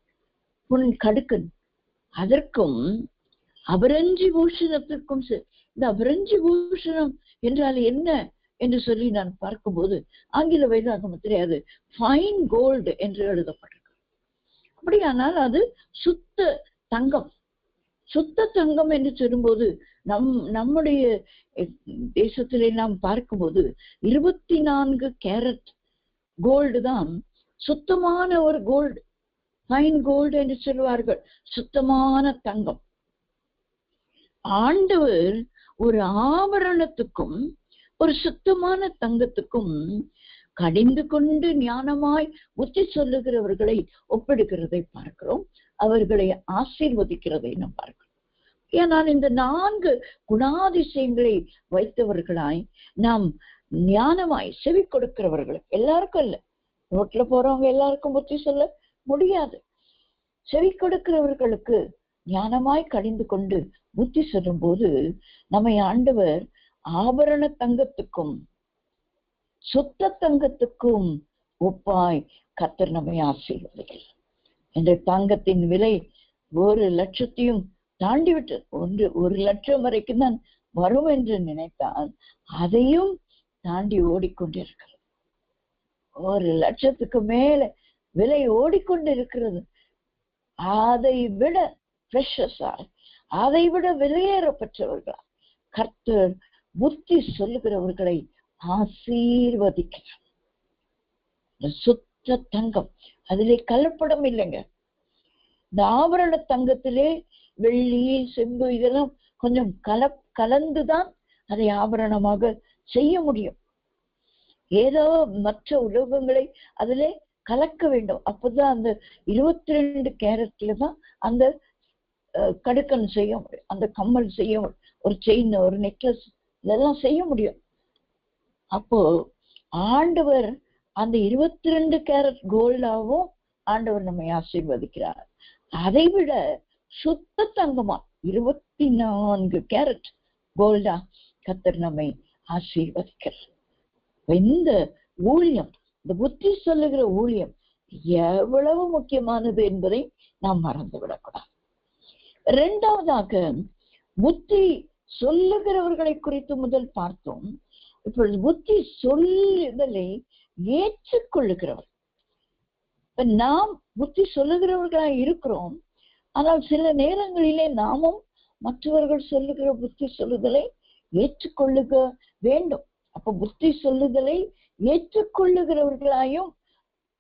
பொன் கடுக்கன். அதற்கும் அபரஞ்சி பூஷணத்திற்கும். இந்த அபரஞ்சி பூஷணம் என்றால் என்ன என்று சொல்லி நான் பார்க்கும்போது, ஆங்கில வேதாகமத்திலே அது ஃபைன் கோல்டு என்று எழுதப்பட்டிருக்கு. அப்படியானால் அது சுத்த தங்கம். சுத்த தங்கம் என்று சொல்லும்போது நம்முடைய தேசத்திலே நாம் பார்க்கும்போது 24 கேரட் கோல்டு தான் சுத்தமான ஒரு கோல்டு, ஃபைன் கோல்டு என்று சொல்லுவார்கள், சுத்தமான தங்கம். ஆண்டவர் ஒரு ஆபரணத்துக்கும் ஒரு சுத்தமான தங்கத்துக்கும் கடிந்து கொண்டு ஞானமாய் புத்தி சொல்லுகிறவர்களை ஒப்பிடுகிறதை பார்க்கிறோம். அவர்களை ஆசீர்வதிக்கிறதை நாம் பார்க்கிறோம். ஏனால் இந்த 4 குணாதிசயங்களை வைத்தவர்களாய் நாம் ஞானமாய் செவி கொடுக்கிறவர்கள், எல்லாருக்கும் இல்ல, ரோட்ல போறவங்க எல்லாருக்கும் புத்தி சொல்ல முடியாது. செவி கொடுக்கிறவர்களுக்கு ஞானமாய் கடிந்து கொண்டு புத்தி சொல்லும் போது நம்மை ஆண்டவர் ஆபரண தங்கத்துக்கும் சுத்த தங்கத்துக்கும் ஒப்பாய் கர்த்தர் நம்மை ஆசீர்வதிக்கிறார். இந்த தங்கத்தின் விலை 1,00,000 தாண்டிவிட்டு 1,00,000 வரைக்கும் தான் வரும் என்று நினைத்தால் அதையும் தாண்டி ஓடிக்கொண்டிருக்கிறது. 1,00,000க்கு மேல விலை ஓடிக்கொண்டிருக்கிறது. அதை விட பிரஷஸா, அதை விட விலையேறப்பட்டவர்களா கர்த்தர் புத்தி சொல்லுகிறவர்களை ஆசீர்வதிக்கிறார். சுத்த தங்கம், அதிலே கலப்படம் இல்லைங்க. இந்த ஆபரண தங்கத்திலே வெள்ளி, செம்பு இதெல்லாம் கொஞ்சம் கலந்துதான் அதை ஆபரணமாக செய்ய முடியும். ஏதோ மற்ற உலோகங்களை அதிலே கலக்க வேண்டும். அப்பதான் அந்த 22 கேரட்ல தான் அந்த கடுக்கன் செய்ய முடியும், அந்த கம்மல் செய்ய முடியும், ஒரு செயின், ஒரு நெக்லஸ் இதெல்லாம் செய்ய முடியும். அப்போ ஆண்டவர் அந்த 22 கேரட் கோல்டாவும் ஆண்டவர் நம்மை ஆசீர்வதிக்கிறார். அதை விட சுத்த தங்கமா 24 கேரட் கோல்டா கர்த்தர் நம்மை ஆசீர்வதிக்கிறார். இந்த ஊழியம், இந்த புத்தி சொல்லுகிற ஊழியம் எவ்வளவு முக்கியமானது என்பதை நாம் மறந்து விடக்கூடாது. 2வதாக புத்தி சொல்லுகிறவர்களை குறித்து முதல் பார்த்தோம். இப்பொழுது புத்தி சொல்லுதலை ஏற்றுக்கொள்ளுகிறவர். நாம் புத்தி சொல்லுகிறவர்களாக இருக்கிறோம். ஆனால் சில நேரங்களிலே நாமும் மற்றவர்கள் சொல்லுகிற புத்தி சொல்லுதலை ஏற்றுக்கொள்ளுக வேண்டும். அப்ப புத்தி சொல்லுதலை ஏற்றுக்கொள்ளுகிறவர்களாயும்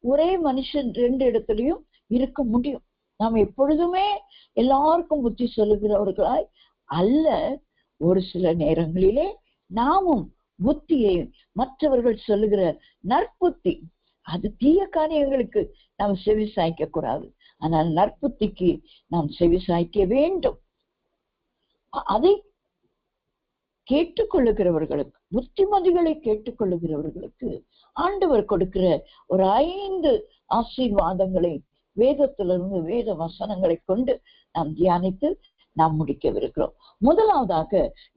ஒரே மனுஷன் 2 இடத்துலயும் இருக்க முடியும். நாம் எப்பொழுதுமே எல்லாருக்கும் புத்தி சொல்லுகிறவர்களாய் அல்ல. ஒரு சில நேரங்களிலே நாமும் புத்தியை, மற்றவர்கள் சொல்லுகிற நற்புத்தி, அது தீய காரியங்களுக்கு நாம் செவி சாய்க்க கூடாது. ஆனால் நற்புத்திக்கு நாம் செவி சாய்க்க வேண்டும். அதை கேட்டுக்கொள்ளுகிறவர்களுக்கு, புத்திமதிகளை கேட்டுக்கொள்ளுகிறவர்களுக்கு ஆண்டவர் கொடுக்கிற ஒரு 5 ஆசீர்வாதங்களை வேதத்திலிருந்து, வேத வசனங்களை கொண்டு நாம் தியானித்து நாம் முடிக்கவிருக்கிறோம். முதலாவதாக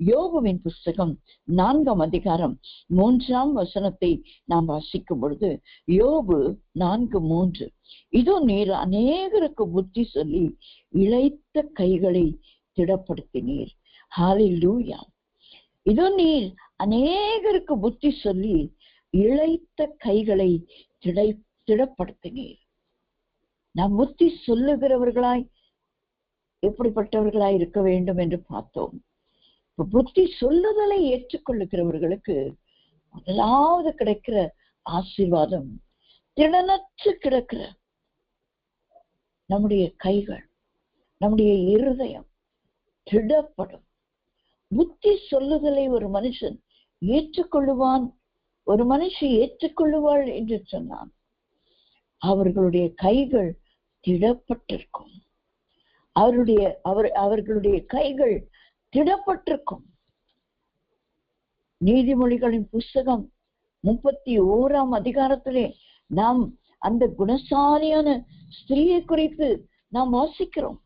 யோபுவின் புஸ்தகம் 4ஆம் அதிகாரம் 3ஆம் வசனத்தை நாம் வாசிக்கும் பொழுது, யோபு 4:3, இதோ நீர் அநேகருக்கு புத்தி சொல்லி இளைத்த கைகளை திடப்படுத்தினீர். ஹல்லேலூயா. இதோ நீர் அநேகருக்கு புத்தி சொல்லி இளைத்த கைகளை திடப்படுத்தினீர். நாம் புத்தி சொல்லுகிறவர்களாய் எப்படிப்பட்டவர்களாய் இருக்க வேண்டும் என்று பார்த்தோம். இப்ப புத்தி சொல்லுதலை ஏற்றுக்கொள்ளுகிறவர்களுக்கு முதலாவது கிடைக்கிற ஆசீர்வாதம், திடனற்று கிடக்கிற நம்முடைய கைகள், நம்முடைய இருதயம் திடப்படும். புத்தி சொல்லுதலை ஒரு மனுஷன் ஏற்றுக்கொள்ளுவான், ஒரு மனுஷி ஏற்றுக்கொள்ளுவாள் என்று சொன்னான், அவர்களுடைய கைகள் திடப்பட்டிருக்கும். அவர்களுடைய கைகள் திடப்பட்டிருக்கும். நீதிமொழிகளின் புஸ்தகம் 31ஆம் அதிகாரத்திலே நாம் அந்த குணசாலியான ஸ்திரீயை குறித்து நாம் வாசிக்கிறோம்.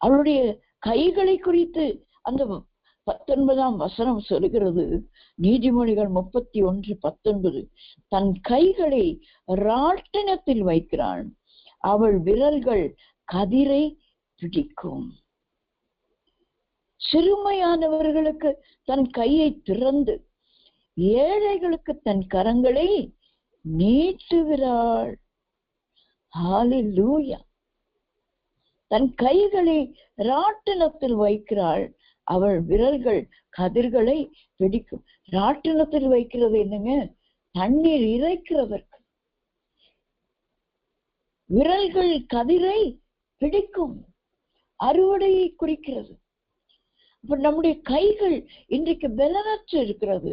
அவருடைய கைகளை குறித்து அந்த 19ஆம் வசனம் சொல்கிறது. நீதிமொழிகள் 31:19, தன் கைகளை ராட்டினத்தில் வைக்கிறாள், அவள் விரல்கள் கதிரை பிடிக்கும். சிறுமையானவர்களுக்கு தன் கையை திறந்து ஏழைகளுக்கு தன் கரங்களை நீட்டுகிறாள். ஹல்லேலூயா. தன் கைகளை ராட்டினத்தில் வைக்கிறாள், அவள் விரல்கள் கதிர்களை பிடிக்கும். ராட்டினத்தில் வைக்கிறது என்னங்க? தண்ணீர் இறைக்கிறதற்கு. விரல்கள் கதிரை பிடிக்கும், அறுவடையை குறிக்கிறது. இப்ப நம்முடைய கைகள் இன்றைக்கு பலனற்று இருக்கிறது.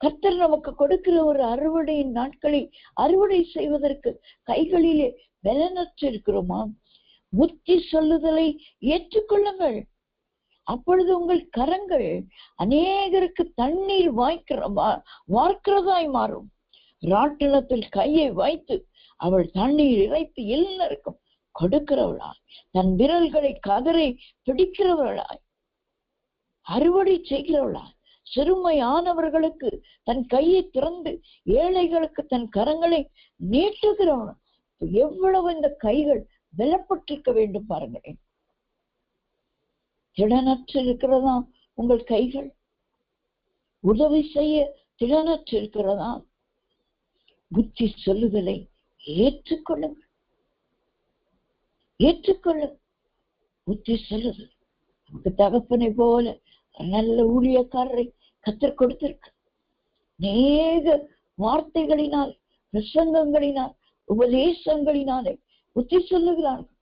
கர்த்தர் நமக்கு கொடுக்கிற ஒரு அறுவடையின் நாட்களை அறுவடை செய்வதற்கு கைகளிலே பலனற்று இருக்கிறோமா? புத்தி சொல்லுதலை ஏற்றுக்கொள்ளுங்கள். அப்பொழுது உங்கள் கரங்கள் அநேகருக்கு தண்ணீர் வார்க்கிறதாய் மாறும். ராட்டினத்தில் கையை வைத்து அவள் தண்ணீர் இறைத்து எல்லாருக்கும் கொடுக்கிறவளாய், தன் விரல்களை கதரை பிடிக்கிறவளாய், அறுவடை செய்கிறவளாய், சிறுமையானவர்களுக்கு தன் கையை திறந்து ஏழைகளுக்கு தன் கரங்களை நீட்டுகிறவள். எவ்வளவு இந்த கைகள் பலப்பட்டிருக்க வேண்டும் பாருங்களேன். திடனற்று இருக்கிறதா உங்கள் கைகள்? உதவி செய்ய திடனற்று இருக்கிறதா? புத்தி சொல்லுதலை ஏற்றுக்கொள்ளுங்கள். புத்தி சொல்லுதல் நமக்கு தகப்பனை போல நல்ல ஊழியக்காரரை கத்தர் கொடுத்திருக்க. அநேக வார்த்தைகளினால், பிரசங்கங்களினால், உபதேசங்களினாலே புத்தி சொல்லுகிறார்கள்.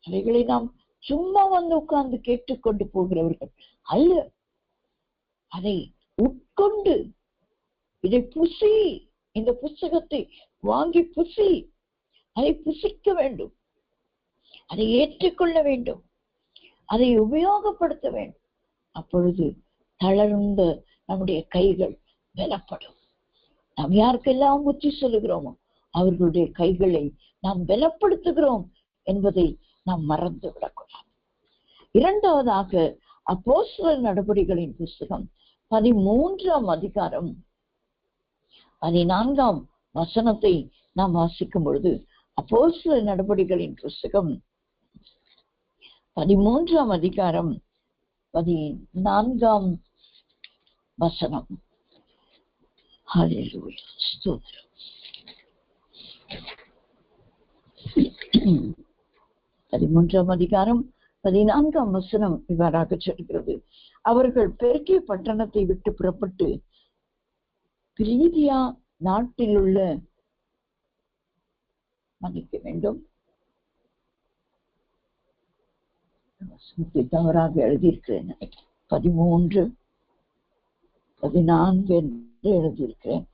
அவைகளை நாம் சும்மா வந்து உட்கார்ந்து கேட்டுக்கொண்டு போகிறவர்கள் அல்ல. அதை உட்கொண்டு இதை புசி, இந்த புஸ்தகத்தை வாங்கி புசி, அதை புசிக்க வேண்டும், அதை ஏற்றுக்கொள்ள வேண்டும், அதை உபயோகப்படுத்த வேண்டும். அப்பொழுது தளர்ந்த நம்முடைய கைகள் பலப்படும். நாம் யாருக்கெல்லாம் புத்தி சொல்லுகிறோமோ அவர்களுடைய கைகளை நாம் பலப்படுத்துகிறோம் என்பதை நாம் மறந்து விடக்கூடாது. இரண்டாவதாக அப்போஸ்தலர் நடபடிகளின் புஸ்தகம் 13ஆம் அதிகாரம் 14ஆம் வசனத்தை நாம் வாசிக்கும் பொழுது, அப்போஸ்தலர் நடபடிகளின் புஸ்தகம் 13ஆம் அதிகாரம் 14ஆம் வசனம். ஹல்லேலூயா, ஸ்தோத்திரம். 13ஆம் அதிகாரம் 14ஆம் வசனம் இவ்வாறாக சொல்கிறது. அவர்கள் பெருக்கிய பட்டணத்தை விட்டு புறப்பட்டு பிரீதியா நாட்டில் உள்ள, மன்னிக்க வேண்டும், தவறாக எழுதியிருக்கிறேன், 13:14 என்று எழுதியிருக்கிறேன்,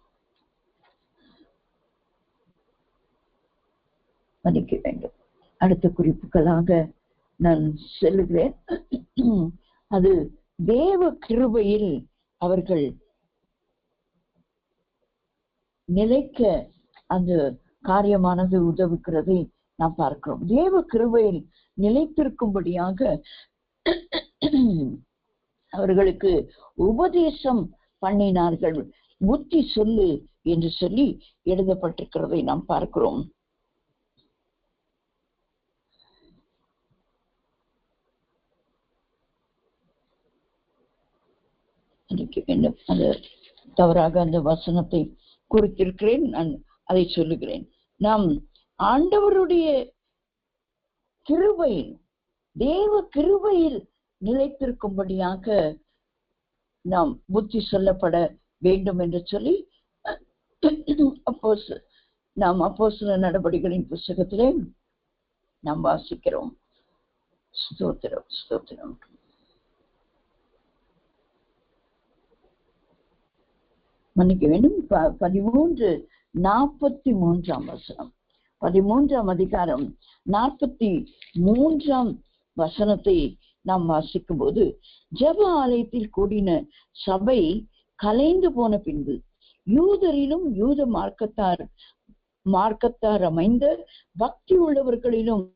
மன்னிக்க வேண்டும். அடுத்த குறிப்புகளாக நான் சொல்லுகிறேன். அது தேவ கிருபையில் அவர்கள் நிலைக்க அந்த காரியமானது உதவுகிறதை நாம் பார்க்கிறோம். தேவ கிருபையில் நிலைத்திருக்கும்படியாக அவர்களுக்கு உபதேசம் பண்ணினார்கள். புத்தி சொல்லு என்று சொல்லி எழுதப்பட்டிருக்கிறதை நாம் பார்க்கிறோம். அது தவறாக அந்த வசனத்தை குறித்திருக்கிறேன், நான் அதை சொல்லுகிறேன். நாம் ஆண்டவருடைய கிருபையில், தேவ கிருபையில் நிலைத்திருக்கும்படியாக நாம் புத்தி சொல்லப்பட வேண்டும் என்று சொல்லி நாம் அப்போஸ்தலர் நடபடிகளின் புஸ்தகத்திலே நாம் வாசிக்கிறோம். ஸ்தோத்திரம், ஸ்தோத்திரம். மன்னிக்க வேண்டும், 13:43 வசனம். 13ஆம் அதிகாரம் 43ஆம் வசனத்தை நாம் வாசிக்கும் போது, ஜெப ஆலயத்தில் கூடின சபை கலைந்து போன பின்பு யூதரிலும் யூத மார்க்கத்தார் அமைந்த பக்தி உள்ளவர்களிலும்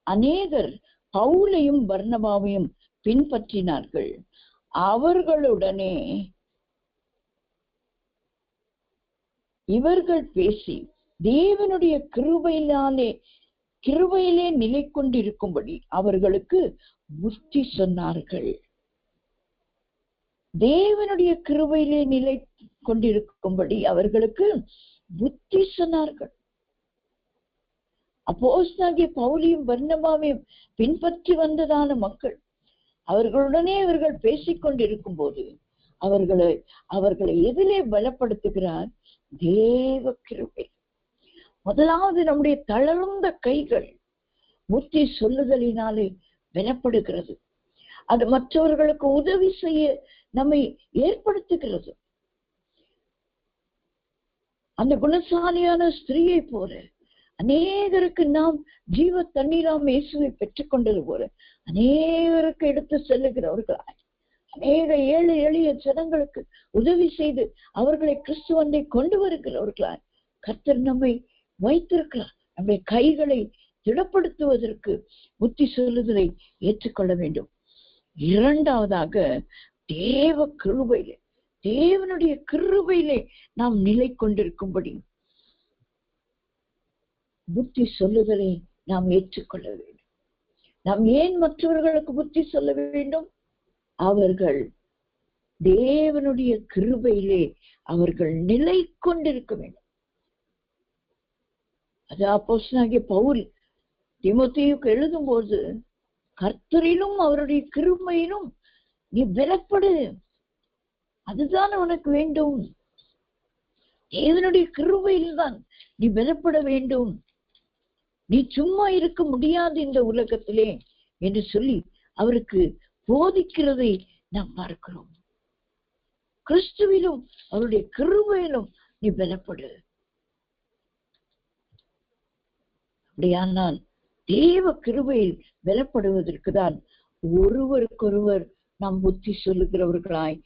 அநேகர் பவுலையும் பர்னபாவையும் பின்பற்றினார்கள். அவர்களுடனே இவர்கள் பேசி தேவனுடைய கிருபையிலே நிலை கொண்டிருக்கும்படி அவர்களுக்கு புத்தி சொன்னார்கள். தேவனுடைய கிருபையிலே நிலை கொண்டிருக்கும்படி அவர்களுக்கு புத்தி சொன்னார்கள். அப்போஸ்தலனாகிய பவுலையும் பர்னபாவையும் பின்பற்றி வந்ததான மக்கள் அவர்களுடனே இவர்கள் பேசிக்கொண்டிருக்கும் போது அவர்களை எதிலே பலப்படுத்துகிறார்? தேவ கிருபை. முதலாவது நம்முடைய தளர்ந்த கைகள் புத்தி சொல்லுதலினாலே பலப்படுகிறது. அது மற்றவர்களுக்கு உதவி செய்ய நம்மை ஏற்படுத்துகிறது. அந்த குணசாலியான ஸ்திரீயை போல அநேகருக்கு நாம் ஜீவ தண்ணீராம் இயேசுவை பெற்றுக் கொண்டது போல அநேகருக்கு எடுத்து செல்லுகிறவர்களாய், அநேக ஏழை எளிய ஜனங்களுக்கு உதவி செய்து அவர்களை கிறிஸ்துவனை கொண்டு வருகிறவர்களாய் கர்த்தர் நம்மை வைத்திருக்கிறார். நம்முடைய கைகளை திடப்படுத்துவதற்கு புத்தி சொல்லுதலை ஏற்றுக்கொள்ள வேண்டும். இரண்டாவதாக, தேவ கிருபையிலே, தேவனுடைய கிருபையிலே நாம் நிலை கொண்டிருக்கும்படி புத்தி சொல்லுதலை நாம் ஏற்றுக்கொள்ள வேண்டும். நாம் ஏன் மற்றவர்களுக்கு புத்தி சொல்ல வேண்டும்? அவர்கள் தேவனுடைய கிருபையிலே அவர்கள் நிலை கொண்டிருக்க வேண்டும். அது அப்போஸ்தலனாகிய பவுல் தீமோத்தேயுக்கு எழுதும்போது, கர்த்தரிலும் அவருடைய கிருபையிலும் நீ பலப்படு, அதுதான் உனக்கு வேண்டும். தேவனுடைய கிருபையில் தான் நீ பலப்பட வேண்டும். நீ சும்மா இருக்க முடியாது இந்த உலகத்திலே என்று சொல்லி அவருக்கு போதிக்கிறதை நாம் பார்க்கிறோம். கிறிஸ்துவிலும் அவருடைய கிருபையிலும் நீ பலப்படு. அப்படியானால் தேவ கிருபையில் பலப்படுவதற்கு தான் ஒருவருக்கொருவர் நாம் புத்தி சொல்லுகிறவர்களாய்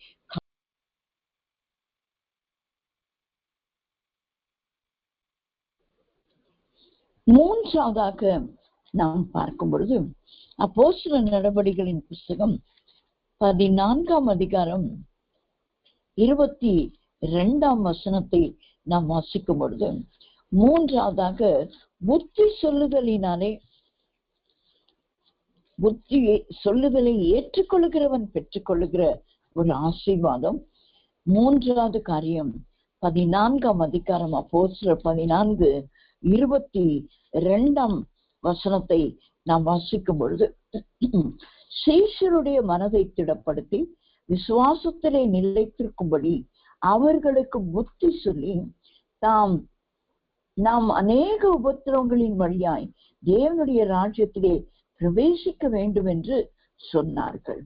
மூன்றாவதாக நாம் பார்க்கும் பொழுது அப்போஸ்தலர் நடபடிகளின் புஸ்தகம் 14ஆம் அதிகாரம் 22ஆம் வசனத்தை நாம் வாசிக்கும் பொழுது, மூன்றாவதாக புத்தி சொல்லுதலினாலே, புத்தி சொல்லுதலை ஏற்றுக்கொள்ளுகிறவன் பெற்றுக்கொள்ளுகிற ஒரு ஆசீர்வாதம். மூன்றாவது காரியம் 14ஆம் அதிகாரம் அப்போஸ்தலர் 14:22ஆம் வசனத்தை நாம் வாசிக்கும் பொழுது, சீஷருடைய மனதை திடப்படுத்தி விசுவாசத்திலே நிலைத்திருக்கும்படி அவர்களுக்கு புத்தி சொல்லி நாம் அநேக உபத்திரவங்களின் வழியாய் தேவனுடைய ராஜ்யத்திலே பிரவேசிக்க வேண்டும் என்று சொன்னார்கள்.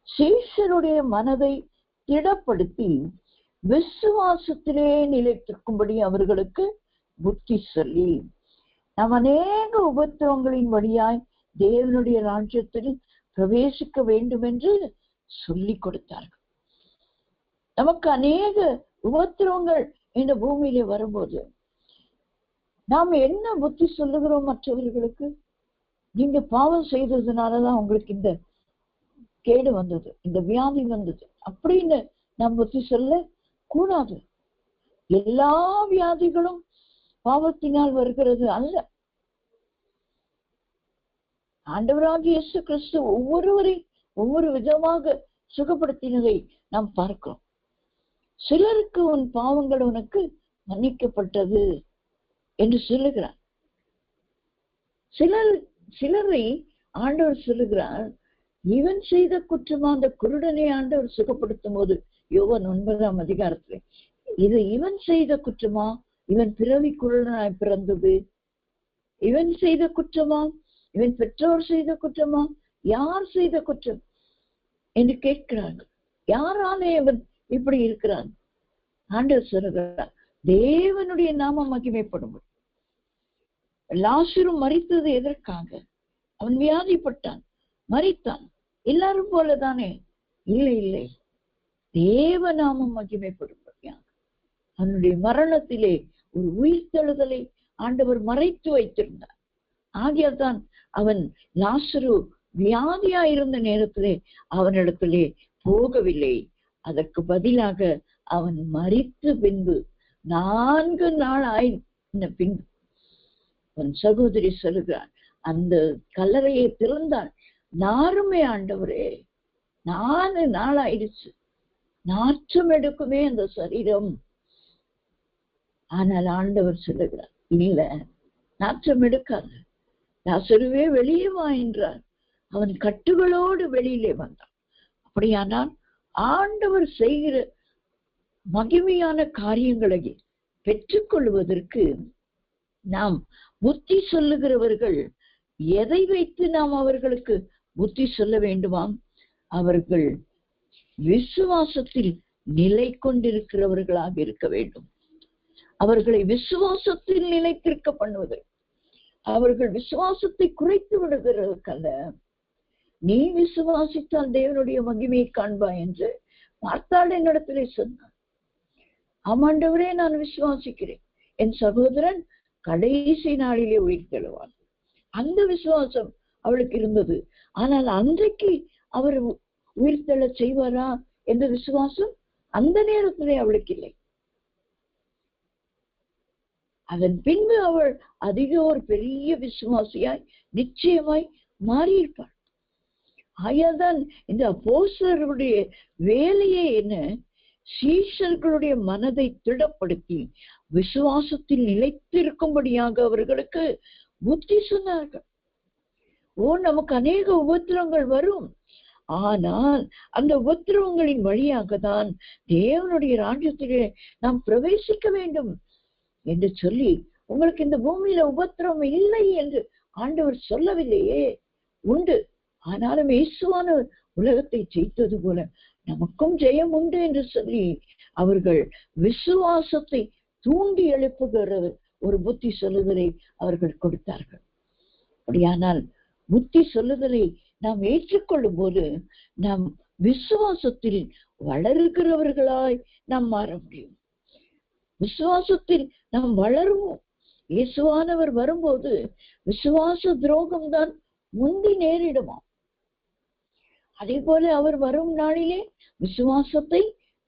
சீஷருடைய மனதை திடப்படுத்தி விசுவாசத்திலே நிலைத்திருக்கும்படி அவர்களுக்கு புத்தி சொல்லி நாம் அநேக உபத்திரவங்களின் வழியாய் தேவனுடைய ராஜ்யத்தில் பிரவேசிக்க வேண்டும் என்று சொல்லி கொடுத்தார்கள். நமக்கு அநேக உபத்திரவங்கள் இந்த பூமியிலே வரும்போது நாம் என்ன புத்தி சொல்லுகிறோம் மற்றவர்களுக்கு? நீங்க பாவம் செய்ததுனாலதான் உங்களுக்கு இந்த கேடு வந்தது, இந்த வியாதி வந்தது அப்படின்னு நாம் புத்தி சொல்ல கூடாது. எல்லா வியாதிகளும் பாவத்தினால் வருகிறது அல்ல. ஆண்டவராகிய இயேசு கிறிஸ்து ஒவ்வொருவரை ஒவ்வொரு விதமாக சுகப்படுத்தினதை நாம் பார்க்கிறோம். சிலருக்கு உன் பாவங்கள் உனக்கு மன்னிக்கப்பட்டது என்று சொல்லுகிறார். சிலரை ஆண்டவர் சொல்லுகிறார், இவன் செய்த குற்றமா? அந்த குருடனை ஆண்டவர் சுகப்படுத்தும் போது யோவான் 9ஆம் அதிகாரத்துல, இது இவன் செய்த குற்றமா? இவன் பிறவி குருடனாய் பிறந்தது இவன் செய்த குற்றமா? இவன் பெற்றோர் செய்த குற்றமா? யார் செய்த குற்றம் என்று கேட்கிறார்கள். யாராலே இவன் இப்படி இருக்கிறான்? ஆண்டவர் சொல்லுகிறார், தேவனுடைய நாமம் மகிமைப்படும். லாசரு மரித்தது எதற்காக? அவன் வியாதிப்பட்டான், மரித்தான். எல்லாரும் போலதானே? இல்லை இல்லை, தேவ நாமம் மகிமைப்படும்படியாக அவனுடைய மரணத்திலே ஒரு உயிர்த்தெழுதலை ஆண்டவர் மறைத்து வைத்திருந்தார். ஆகியால் தான் அவன் லாசரு வியாதியா இருந்த நேரத்திலே அவனிடத்திலே போகவில்லை. அதற்கு பதிலாக அவன் மரித்து பின்பு 4 நாள் ஆயின பின்பு அவன் சகோதரி சொல்லுகிறான், அந்த கல்லறையை திறந்தாள். நாருமே ஆண்டவரே, 4 நாள் ஆயிடுச்சு, நாற்றம் எடுக்குமே அந்த சரீரம். ஆனால் ஆண்டவர் சொல்லுகிறார், இல்ல, நாற்றம் எடுக்காது, லாசருவே வெளியே வா என்றார். அவன் கட்டுகளோடு வெளியிலே வந்தான். அப்படியானால் ஆண்டவர் செய்கிற மகிமையான காரியங்களை பெற்றுக்கொள்வதற்கு நாம் புத்தி சொல்லுகிறவர்கள் எதை வைத்து நாம் அவர்களுக்கு புத்தி சொல்ல வேண்டுமாம். அவர்கள் விசுவாசத்தில் நிலை கொண்டிருக்கிறவர்களாக இருக்க வேண்டும். அவர்களை விசுவாசத்தில் நிலைத்திருக்க பண்ணுவது. அவர்கள் விசுவாசத்தை குறைத்து விடுகிறதுக்கல்ல. நீ விசுவாசித்தால் தேவனுடைய மகிமையை காண்பாய் என்று பார்த்தால் என்னிடத்திலே சொன்னார். ஆமாண்டவரே, நான் விசுவாசிக்கிறேன், என் சகோதரன் கடைசி நாளிலே உயிர் தெழுவான். அந்த விசுவாசம் அவளுக்கு இருந்தது. ஆனால் அன்றைக்கு அவர் உயிர் தெழ செய்வாரா என்ற விசுவாசம் அந்த நேரத்திலே அவளுக்கு இல்லை. அதன் பின்பு அவள் அதிக ஒரு பெரிய விசுவாசியாய் நிச்சயமாய் மாறியிருப்பாள். ஆயாதான் இந்த அப்போஸ்தலர்களுடைய வேலையே என்ன? சீஷர்களுடைய மனதை திடப்படுத்தி விசுவாசத்தில் நிலைத்திருக்கும்படியாக அவர்களுக்கு புத்தி சொன்னார்கள். நமக்கு அநேக உபத்திரவங்கள் வரும், ஆனால் அந்த உபத்திரவங்களின் வழியாக தான் தேவனுடைய ராஜ்யத்திலே நாம் பிரவேசிக்க வேண்டும் என்று சொல்லி, உங்களுக்கு இந்த பூமியில உபத்திரவம் இல்லை என்று ஆண்டவர் சொல்லவில்லையே, உண்டு. ஆனாலும் இயேசுவான உலகத்தை ஜெயித்தது போல நமக்கும் ஜெயம் உண்டு என்று சொல்லி அவர்கள் விசுவாசத்தை தூண்டி எழுப்புகிற ஒரு புத்தி சொல்லுதலை அவர்கள் கொடுத்தார்கள். அப்படியானால் புத்தி சொல்லுதலை நாம் ஏற்றுக்கொள்ளும் போது நாம் விசுவாசத்தில் வளருகிறவர்களாய் நாம் மாற முடியும். விசுவாசத்தில் நாம் வளருவோம். இயேசுவானவர் வரும்போது விசுவாச துரோகம் தான் முந்தி நேரிடுமா. அதே போல அவர் வரும் நாளிலே விசுவாசத்தை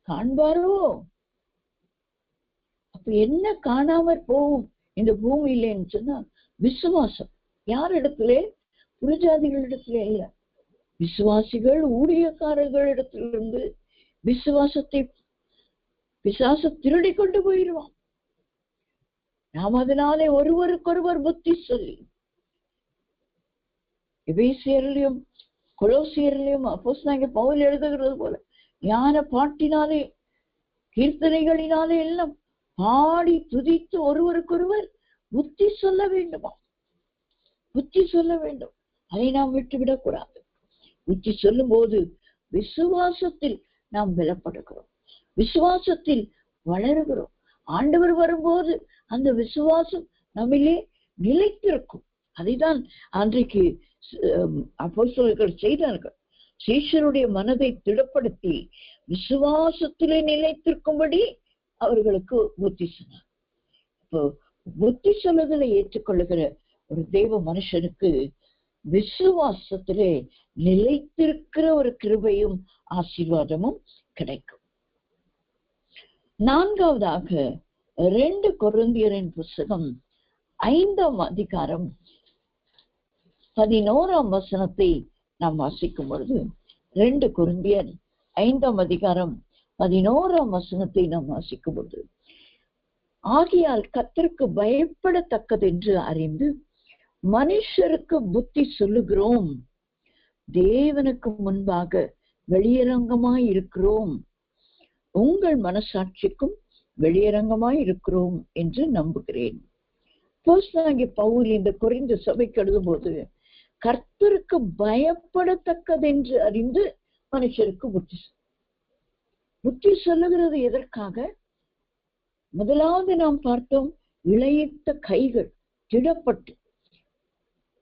காண்பாரோ? அப்ப என்ன காணாமற் போகும் இந்த பூமியிலேன்னு சொன்னா விசுவாசம். யார் இடத்துல? புறஜாதிகளிடத்துல இல்ல, விசுவாசிகள் ஊழியக்காரர்களிடத்திலிருந்து விசுவாசத்தை பிசாசு திருடி கொண்டு போயிடுவான். நாம் அதனாலே ஒருவருக்கொருவர் புத்தி சொல்லி எபேசியரிலும் கொலோசியரிலும் அப்போஸ்தலனாகிய பவுல் எழுதுகிறது போல ஞான பாட்டினாலே கீர்த்தனைகளினாலே எல்லாம் பாடி துதித்து ஒருவருக்கொருவர் புத்தி சொல்ல வேண்டுமா? புத்தி சொல்ல வேண்டும். அதை நாம் விட்டுவிடக்கூடாது. புத்தி சொல்லும் போது விசுவாசத்தில் நாம் பலப்படுகிறோம், விசுவாசத்தில் வளருகிறோம். ஆண்டவர் வரும்போது அந்த விசுவாசம் நம்மிலே நிலைத்திருக்கும். அதைதான் அன்றைக்கு அப்போஸ்தலர்கள் செய்தார்கள். சீஷருடைய மனதை திடப்படுத்தி விசுவாசத்திலே நிலைத்திருக்கும்படி அவர்களுக்கு புத்தி சொன்னார். இப்போ புத்தி சொல்லுதலை ஏற்றுக்கொள்ளுகிற ஒரு தேவ மனுஷனுக்கு விசுவாசத்திலே நிலைத்திருக்கிற ஒரு கிருபையும் ஆசீர்வாதமும் கிடைக்கும். நான்காவதாக 2 கொரிந்தியரின் புத்தகம் 5ஆம் அதிகாரம் 11ஆம் வசனத்தை நாம் வாசிக்கும் பொழுது, 2 கொரிந்தியர் 5ஆம் அதிகாரம் 11ஆம் வசனத்தை நாம் வாசிக்கும் பொழுது, ஆகையால் கர்த்தருக்கு பயப்படத்தக்கதென்று அறிந்து மனுஷருக்கு புத்தி சொல்லுகிறோம், தேவனுக்கு முன்பாக வெளியரங்கமாய் இருக்கிறோம், உங்கள் மனசாட்சிக்கும் வெளியரங்கமாய் இருக்கிறோம் என்று நம்புகிறேன். அப்போஸ்தலனாகிய பவுல் இந்த கொரிந்து சபைக்கு எழுதும் போது கர்த்தருக்கு பயப்படத்தக்கதென்று அறிந்து மனுஷருக்கு புத்தி சொல்லுகிறது எதற்காக? முதலாவது நாம் பார்த்தோம், இளையிட்ட கைகள் திடப்பட்டு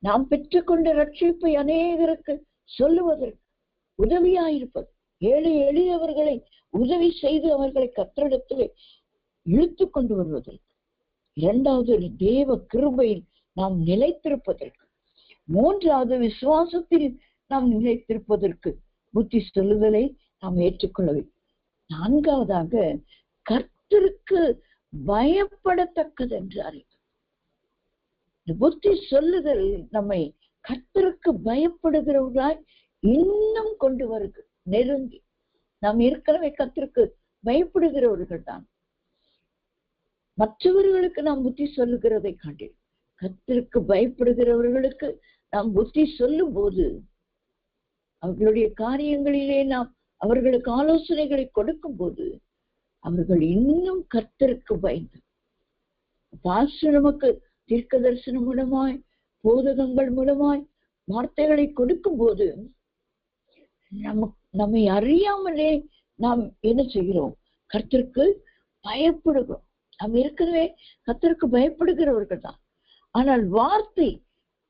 நாம் பெற்றுக்கொண்ட ரட்சிப்பை அநேகருக்கு சொல்லுவதற்கு உதவியாயிருப்பது, ஏழை எளியவர்களை உதவி செய்து அவர்களை கர்த்தரிடத்தில் இழுத்து கொண்டு வருவதற்கு. இரண்டாவது, தேவ கிருபையில் நாம் நிலைத்திருப்பதற்கு. மூன்றாவது, விசுவாசத்தில் நாம் நிலைத்திருப்பதற்கு புத்தி சொல்லுதலை நாம் ஏற்றுக்கொள்ள வேண்டும். நான்காவதாக, கர்த்தருக்கு பயப்படத்தக்கது என்று அறிவு. புத்தி சொல்லுதல் நம்மை கர்த்தருக்கு பயப்படுகிறவர்களாய் இன்னும் கொண்டு வருது நெருங்கி. நாம் ஏற்கனவே கர்த்தருக்கு பயப்படுகிறவர்கள் தான். மற்றவர்களுக்கு நாம் புத்தி சொல்லுகிறதை காண்கிறோம். கர்த்தருக்கு பயப்படுகிறவர்களுக்கு நாம் புத்தி சொல்லும் போது அவர்களுடைய காரியங்களிலே நாம் அவர்களுக்கு ஆலோசனைகளை கொடுக்கும் போது அவர்கள் இன்னும் கர்த்தருக்கு பயந்து, பாஸ்டர் நமக்கு தீர்க்க தரிசனம் மூலமாய் போதகங்கள் மூலமாய் வார்த்தைகளை கொடுக்கும் போது நம்மை அறியாமலே நாம் என்ன செய்கிறோம்? கர்த்தருக்கு பயப்படுகிறோம். நாம் ஏற்கனவே கர்த்தருக்கு பயப்படுகிறவர்கள் தான். ஆனால் வார்த்தை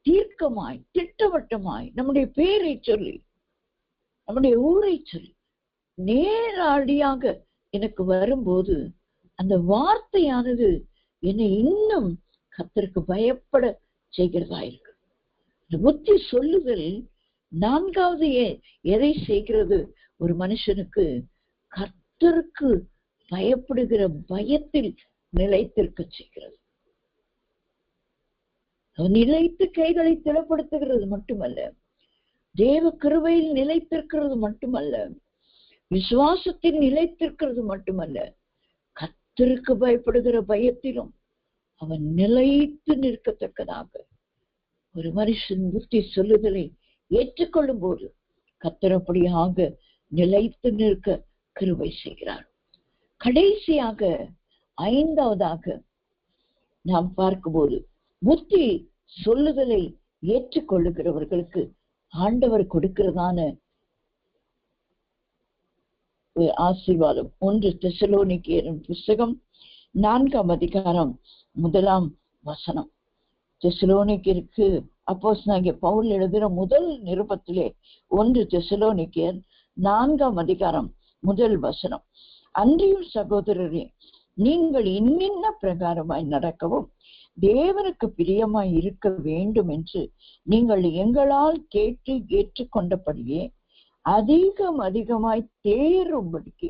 தீர்க்கமாய் திட்டவட்டமாய் நம்முடைய பேரை சொல்லி நம்முடைய ஊரை சொல்லி நேரடியாக எனக்கு வரும்போது அந்த வார்த்தையானது என்னை இன்னும் கர்த்தருக்கு பயப்பட செய்கிறதா இருக்கு. புத்தி சொல்லுதல் நான்காவது எதை செய்கிறது? ஒரு மனுஷனுக்கு கர்த்தருக்கு பயப்படுகிற பயத்தில் நிலைத்திருக்க செய்கிறது. நிலைத்து கைகளை திடப்படுத்துகிறது மட்டுமல்ல, தேவ கிருபையில் நிலைத்திருக்கிறது மட்டுமல்ல, விசுவாசத்தில் நிலைத்திருக்கிறது மட்டுமல்ல, கர்த்தருக்கு பயப்படுகிற பயத்திலும் அவன் நிலைத்து நிற்கத்தக்கதாக ஒரு மனுஷன் புத்தி சொல்லுதலை ஏற்றுக்கொள்ளும் போது கர்த்தர் அப்படியாக நிலைத்து நிற்க கிருபை செய்கிறார். கடைசியாக ஐந்தாவதாக நாம் பார்க்கும்போது புத்தி சொல்லுதலை ஏற்றுக்கொள்ளுகிறவர்களுக்கு ஆண்டவர் கொடுக்கிறதான ஆசீர்வாதம். 1 தெசலோனிக்கேயரின் புஸ்தகம் 4ஆம் அதிகாரம் 1ஆம் வசனம். தெசலோனிக்கேயருக்கு அப்போஸ்தலனாகிய பவுல் எழுதுகிற முதல் நிருபத்திலே 1 தெசலோனிக்கேயர் 4ஆம் அதிகாரம் 1 வசனம். அன்றியும் சகோதரரே, நீங்கள் இன்னின்ன பிரகாரமாய் நடக்கவும் தேவனுக்கு பிரியமாய் இருக்க வேண்டும் என்று நீங்கள் எங்களால் கேட்டு ஏற்றுக்கொண்டபடியே அதிகமாய் தேரும்படிக்கு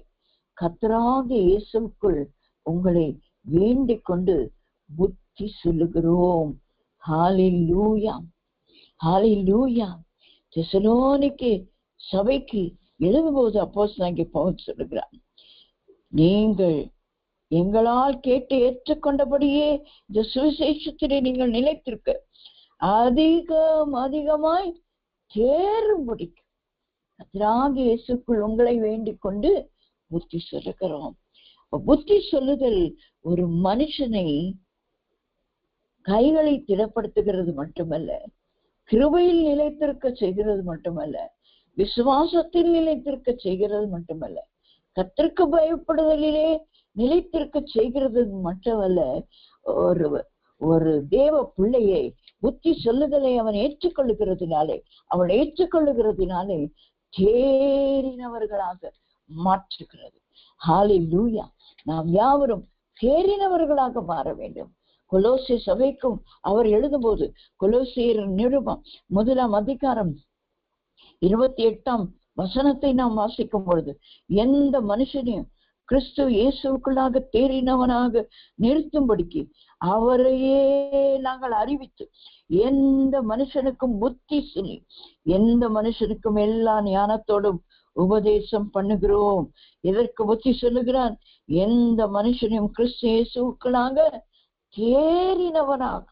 கர்த்தராகிய இயேசுவுக்குள் உங்களை வேண்டிக் கொண்டு புத்தி சொல்லுகிறோம். ஹல்லேலூயா, ஹல்லேலூயா. தெசலோனிக்கே சபைக்கு எழுதும்போது அப்போஸ்தலனாகிய பவுல் சொல்லுகிறார், நீங்கள் எங்களால் கேட்டு ஏற்றுக்கொண்டபடியே இந்த சுவிசேஷத்திலே நீங்கள் நிலைத்திருக்க அதிகமாய் தேரும்படிக்கு கர்த்தராகிய இயேசுவுக்குள் உங்களை வேண்டிக் கொண்டு புத்தி சொல்லுகிறோம். புத்தி சொல்லுதல் ஒரு மனுஷனை கைகளை திடப்படுத்துகிறது மட்டுமல்ல, கிருபையில் நிலைத்திருக்க செய்கிறது மட்டுமல்ல, விசுவாசத்தில் நிலைத்திருக்க செய்கிறது மட்டுமல்ல, கர்த்தருக்கு பயப்படுதலிலே நிலைத்திருக்க செய்கிறது மட்டுமல்ல, ஒரு தேவ பிள்ளையை புத்தி சொல்லுதலை அவன் ஏற்றுக்கொள்ளுகிறதுனாலே தேறினவர்களாக மாற்றுகிறது. ஹல்லேலூயா. நாம் யாவரும் தேறினவர்களாக மாற வேண்டும். கொலோசை சபைக்கும் அவர் எழுதும்போது கொலோசியர் நிருபம் 1ஆம் அதிகாரம் 28ஆம் வசனத்தை நாம் வாசிக்கும் பொழுது, எந்த மனுஷனையும் கிறிஸ்து இயேசுவுக்குள்ளாக தேறினவனாக நிறுத்தும்படிக்கு அவரையே நாங்கள் அறிவித்து எந்த மனுஷனுக்கும் புத்தி சொல்லி எந்த மனுஷனுக்கும் எல்லா ஞானத்தோடும் உபதேசம் பண்ணுகிறோம். எதற்கு புத்தி சொல்லுகிறான்? எந்த மனுஷனையும் கிறிஸ்து இயேசுவுக்குள்ளாக தேறினவனாக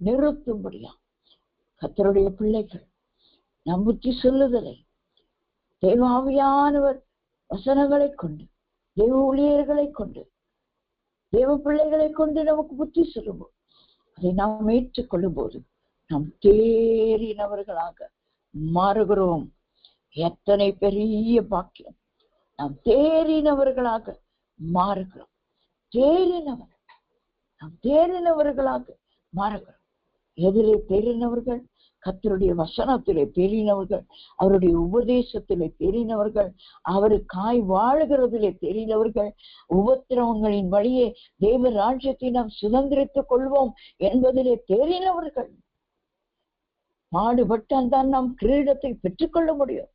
நிறுத்தும்படியா. கர்த்தருடைய பிள்ளைகள் நம் புத்தி சொல்லுதலை தேவாவியானவர் வசனங்களை கொண்டு, தேவ ஊழியர்களை கொண்டு, தேவ பிள்ளைகளை கொண்டு நமக்கு புத்தி சொல்லும்போது, அதை நாம் ஏற்றுக்கொள்ளும் போது நாம் தேறினவர்களாக மாறுகிறோம். எத்தனை பெரிய பாக்கியம்! நாம் தேறினவர்களாக மாறுகிறோம். நாம் தேறினவர்களாக மாறுகிறோம். எதிலே தேறினவர்கள்? கர்த்தருடைய வசனத்திலே தேறினவர்கள், அவருடைய உபதேசத்திலே தேறினவர்கள், அவருக்காய் வாழுகிறதிலே தேறினவர்கள், உபத்திரவங்களின் வழியே தேவ ராஜ்யத்தை நாம் சுதந்திரித்துக் கொள்வோம் என்பதிலே தேறினவர்கள். பாடுபட்டால் தான் நாம் கிரீடத்தை பெற்றுக்கொள்ள முடியும்.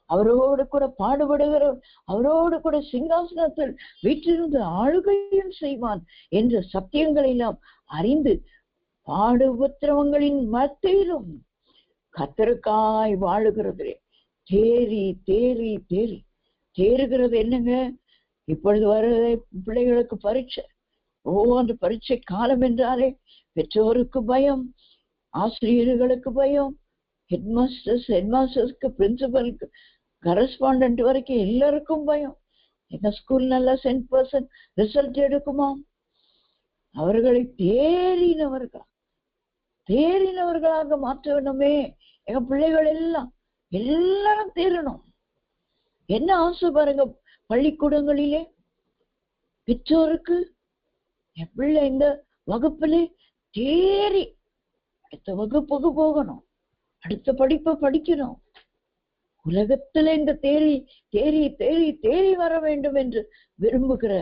அவரோடு கூட பாடுபடுகிற, அவரோடு கூட சிங்காசனத்தில் வீற்றிருந்து ஆளுகையும் செய்வான் என்ற சத்தியங்களை நாம் அறிந்து பாடு உபத்திரவங்களின் மத்தியிலும் கர்த்தருக்காய் வாழுகிறதிலே தேறுகிறது. என்னங்க, இப்பொழுது வர பிள்ளைகளுக்கு பரீட்சை. அந்த பரீட்சை காலம் என்றாலே பெற்றோருக்கு பயம், ஆசிரியர்களுக்கு பயம், ஹெட்மாஸ்டர்ஸ்க்கு, பிரின்சிபலுக்கு, கரஸ்பாண்டன்ட் வரைக்கும் எல்லாருக்கும் பயம். எங்க ஸ்கூல் நல்லா 100% ரிசல்ட் எடுக்குமா? அவர்களை தேறினவர்கள் தேறினவர்களாக மாற்ற வேண்டுமே. எங்க பிள்ளைகள் எல்லாரும் தேறணும். என்ன ஆசை பாருங்க, பள்ளிக்கூடங்களிலே பெற்றோருக்கு என் பிள்ளை இந்த வகுப்பிலே தேறி அடுத்த வகுப்புக்கு போகணும், அடுத்த படிப்பை படிக்கணும். உலகத்துல இந்த தேறி தேறி தேறி தேறி வர வேண்டும் என்று விரும்புகிற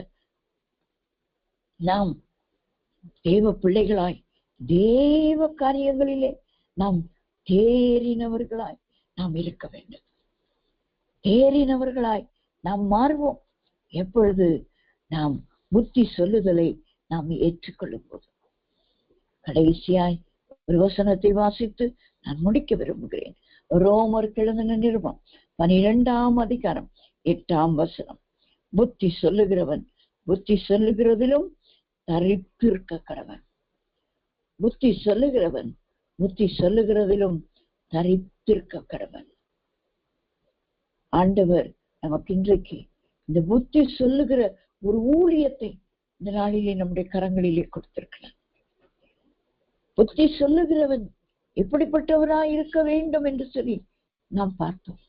நாம் தேவ பிள்ளைகளாய் தேவ காரியங்களிலே நாம் தேறினவர்களாய் நாம் இருக்க வேண்டும். தேறினவர்களாய் நாம் மாறுவோம் எப்பொழுது நாம் புத்தி சொல்லுதலை நாம் ஏற்றுக்கொள்ளும் போது. கடைசியாய் ஒரு வசனத்தை வாசித்து நான் முடிக்க விரும்புகிறேன். ரோமருக்கு எழுதின நிருபம் 12ஆம் அதிகாரம் 8ஆம் வசனம். புத்தி சொல்லுகிறவன் புத்தி சொல்லுகிறதிலும் தரித்திருக்க கடவன். புத்தி சொல்லுகிறவன் புத்தி சொல்லுகிறதிலும் தரித்திருக்க கடவன். ஆண்டவர் நமக்கு இன்றைக்கு இந்த புத்தி சொல்லுகிற ஒரு ஊழியத்தை இந்த நாளிலே நம்முடைய கரங்களிலே கொடுத்திருக்கிறார். புத்தி சொல்லுகிறவன் எப்படிப்பட்டவராய் இருக்க வேண்டும் என்று சொல்லி நாம் பார்த்தோம்.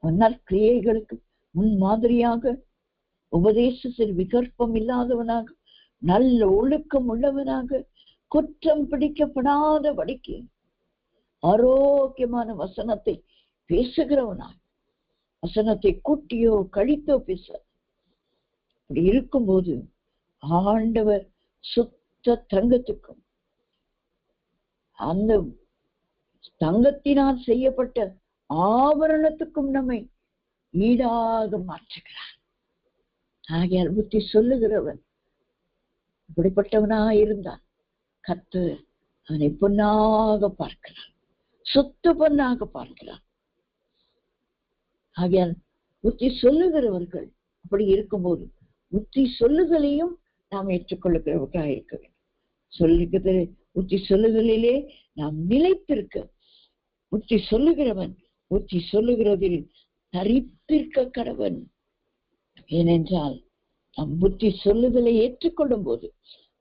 ஆனால் கிரியைகளுக்கு முன் மாதிரியாக, உபதேசத்தில் விகற்பம் இல்லாதவனாக, நல்ல ஒழுக்கம் உள்ளவனாக, குற்றம் பிடிக்கப்படாதபடிக்கு ஆரோக்கியமான வசனத்தை பேசுகிறவனாக, வசனத்தை கூட்டியோ கழித்தோ பேச அப்படி இருக்கும்போது ஆண்டவர் சுத்த தங்கத்துக்கும் அந்த தங்கத்தினால் செய்யப்பட்ட ஆபரணத்துக்கும் நம்மை ஈடாக மாற்றுகிறார். ஆகையால் புத்தி சொல்லுகிறவன் இப்படிப்பட்டவனாயிருந்தான் கர்த்தர் அவனை பொன்னாக பார்க்கிறார், சுத்த பொன்னாக பார்க்கிறார். ஆகையால் புத்தி சொல்லுகிறவர்கள் அப்படி இருக்கும்போது புத்தி சொல்லுதலையும் நாம் ஏற்றுக்கொள்ளுகிறவர்களாக இருக்க வேண்டும். சொல்லுகிறது புத்தி சொல்லுதலிலே நாம் நிலைத்திருக்க, புத்தி சொல்லுகிறவன் புத்தி சொல்லுகிறதில் தரித்திருக்க கடவன். ஏனென்றால் நம் புத்தி சொல்லுதலை ஏற்றுக்கொள்ளும் போது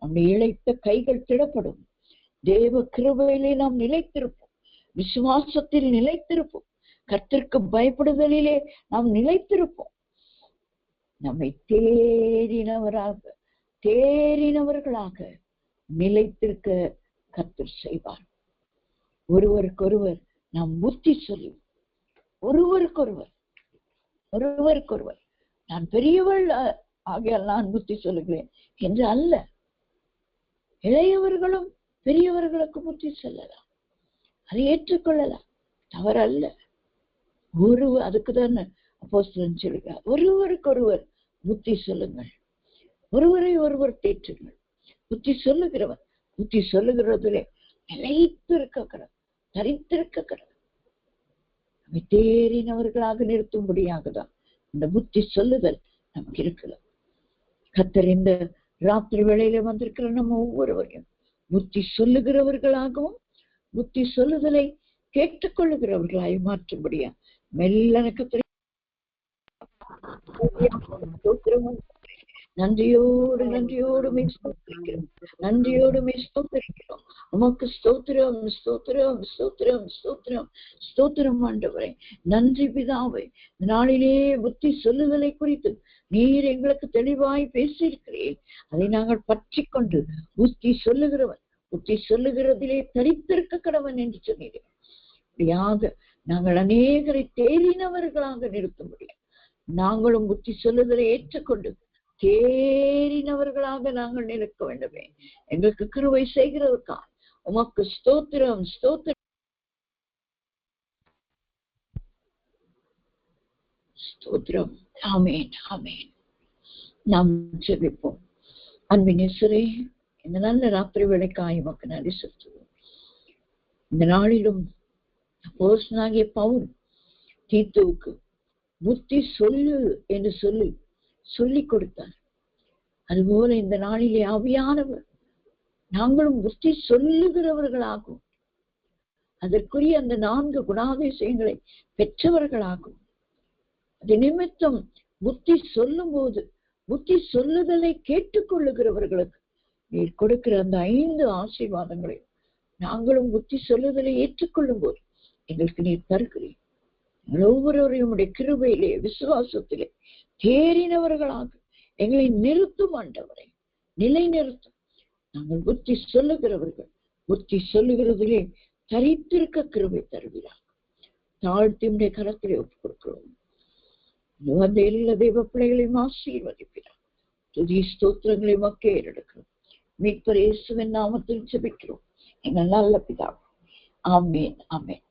நம்முடைய இழைத்த கைகள் திடப்படும். தேவ கிருபையிலே நாம் நிலைத்திருப்போம், விசுவாசத்தில் நிலைத்திருப்போம், கர்த்தருக்கு பயப்படுதலிலே நாம் நிலைத்திருப்போம். நம்மை தேறினவர்களாக நிலைத்திருக்க கர்த்தர் செய்வார். ஒருவருக்கொருவர் நாம் புத்தி சொல்லி ஒருவருக்கொருவர் நான் பெரியவள் ஆகையால் நான் புத்தி சொல்லுகிறேன் என்று அல்ல, இளையவர்களும் பெரியவர்களுக்கு புத்தி சொல்லலாம், அதை ஏற்றுக்கொள்ளலாம், தவறல்ல. அதுக்குதான் அப்போஸ்தலன் சொல்லுகிறார், ஒருவருக்கொருவர் புத்தி சொல்லுங்கள், ஒருவரை ஒருவர் தேற்றுங்கள். புத்தி சொல்லுகிறவன் புத்தி சொல்லுகிறதிலே நிலைத்திருக்க தரித்திருக்க நம்மை தேறினவர்களாக நிறுத்தும்படியாக தான் இந்த புத்தி சொல்லுதல் நமக்கு இருக்கலாம். கர்த்தர் இந்த ராத்திரி வேளையில வந்திருக்கிற நம்ம ஒவ்வொருவரையும் புத்தி சொல்லுகிறவர்களாகவும் புத்தி சொல்லுதலை கேட்டுக்கொள்ளுகிறவர்களாய் மாற்றும்படியா மெல்லன கர்த்தர் நன்றியோடு ஸ்தோத்திரிக்கிறோம். உமக்கு ஸ்தோத்திரம் ஸ்தோத்திரம் ஸ்தோத்திரம் ஸ்தோத்திரம் ஸ்தோத்திரம் ஆண்டவரே. நன்றி பிதாவே, நாளிலே புத்தி சொல்லுதலை குறித்து நீர் எங்களுக்கு தெளிவாய் பேசியிருக்கிறேன். அதை நாங்கள் பற்றி கொண்டு புத்தி சொல்லுகிறவன் புத்தி சொல்லுகிறதிலே தரித்திருக்க கடவன் என்று சொன்னீர்கள். அப்படியாக நாங்கள் அநேகரை தேறினவர்களாக நிறுத்த முடியும். நாங்களும் புத்தி சொல்லுதலை ஏற்றுக்கொண்டு தேறினவர்களாக நாங்கள் நிற்க வேண்டுமே. எங்களுக்கு கிருபை செய்கிறதுக்கா உமக்கு ஸ்தோத்திரம் ஸ்தோத்திரம் ஸ்தோத்திரம். ஆமேன் ஆமேன். நாம் ஜெபிப்போம். அன்பின் இயேசுவே, இந்த நல்ல ராத்திரி வேளைக்காய் உமக்கு நன்றி செலுத்துவோம். இந்த நாளிலும் அப்போஸ்தலனாகிய பவுல் தீத்துவுக்கு புத்தி சொல்லு என்று சொல்லிக் கொடுத்தார். அதுபோல இந்த நாளிலே ஆவியானவர் நாங்களும் புத்தி சொல்லுகிறவர்களாகும், அதற்குரிய அந்த 4 குணாதிசயங்களை பெற்றவர்களாகும். அது நிமித்தம் புத்தி சொல்லும் போது புத்தி சொல்லுதலை கேட்டுக்கொள்ளுகிறவர்களுக்கு நீர் கொடுக்கிற அந்த 5 ஆசீர்வாதங்களை நாங்களும் புத்தி சொல்லுதலை ஏற்றுக்கொள்ளும் போது எங்களுக்கு நீர் தருகிறீர். ஒவ்வொருவரையும் உடைய கிருபையிலே விசுவாசத்திலே தேறினவர்களாக எங்களை நிறுத்தும் ஆண்டவரை, நிலை நிறுத்தும். நாங்கள் புத்தி சொல்லுகிறவர்கள், புத்தி சொல்லுகிறதிலே தரித்திருக்க கிருபை தருகிறார். தாழ்த்தி உடைய கரத்திலே ஒப்புக் கொடுக்கிறோம். வந்த எல்லா தெய்வ பிள்ளைகளையும் ஆசீர்வதிக்கிறார். துதி ஸ்தோத்திரங்களை மக்கே எடுக்கிறோம். மீட்பர் இயேசுவின் நாமத்தில் ஜெபிக்கிறோம் எங்கள் நல்ல பிதாவே. ஆமென், ஆமென்.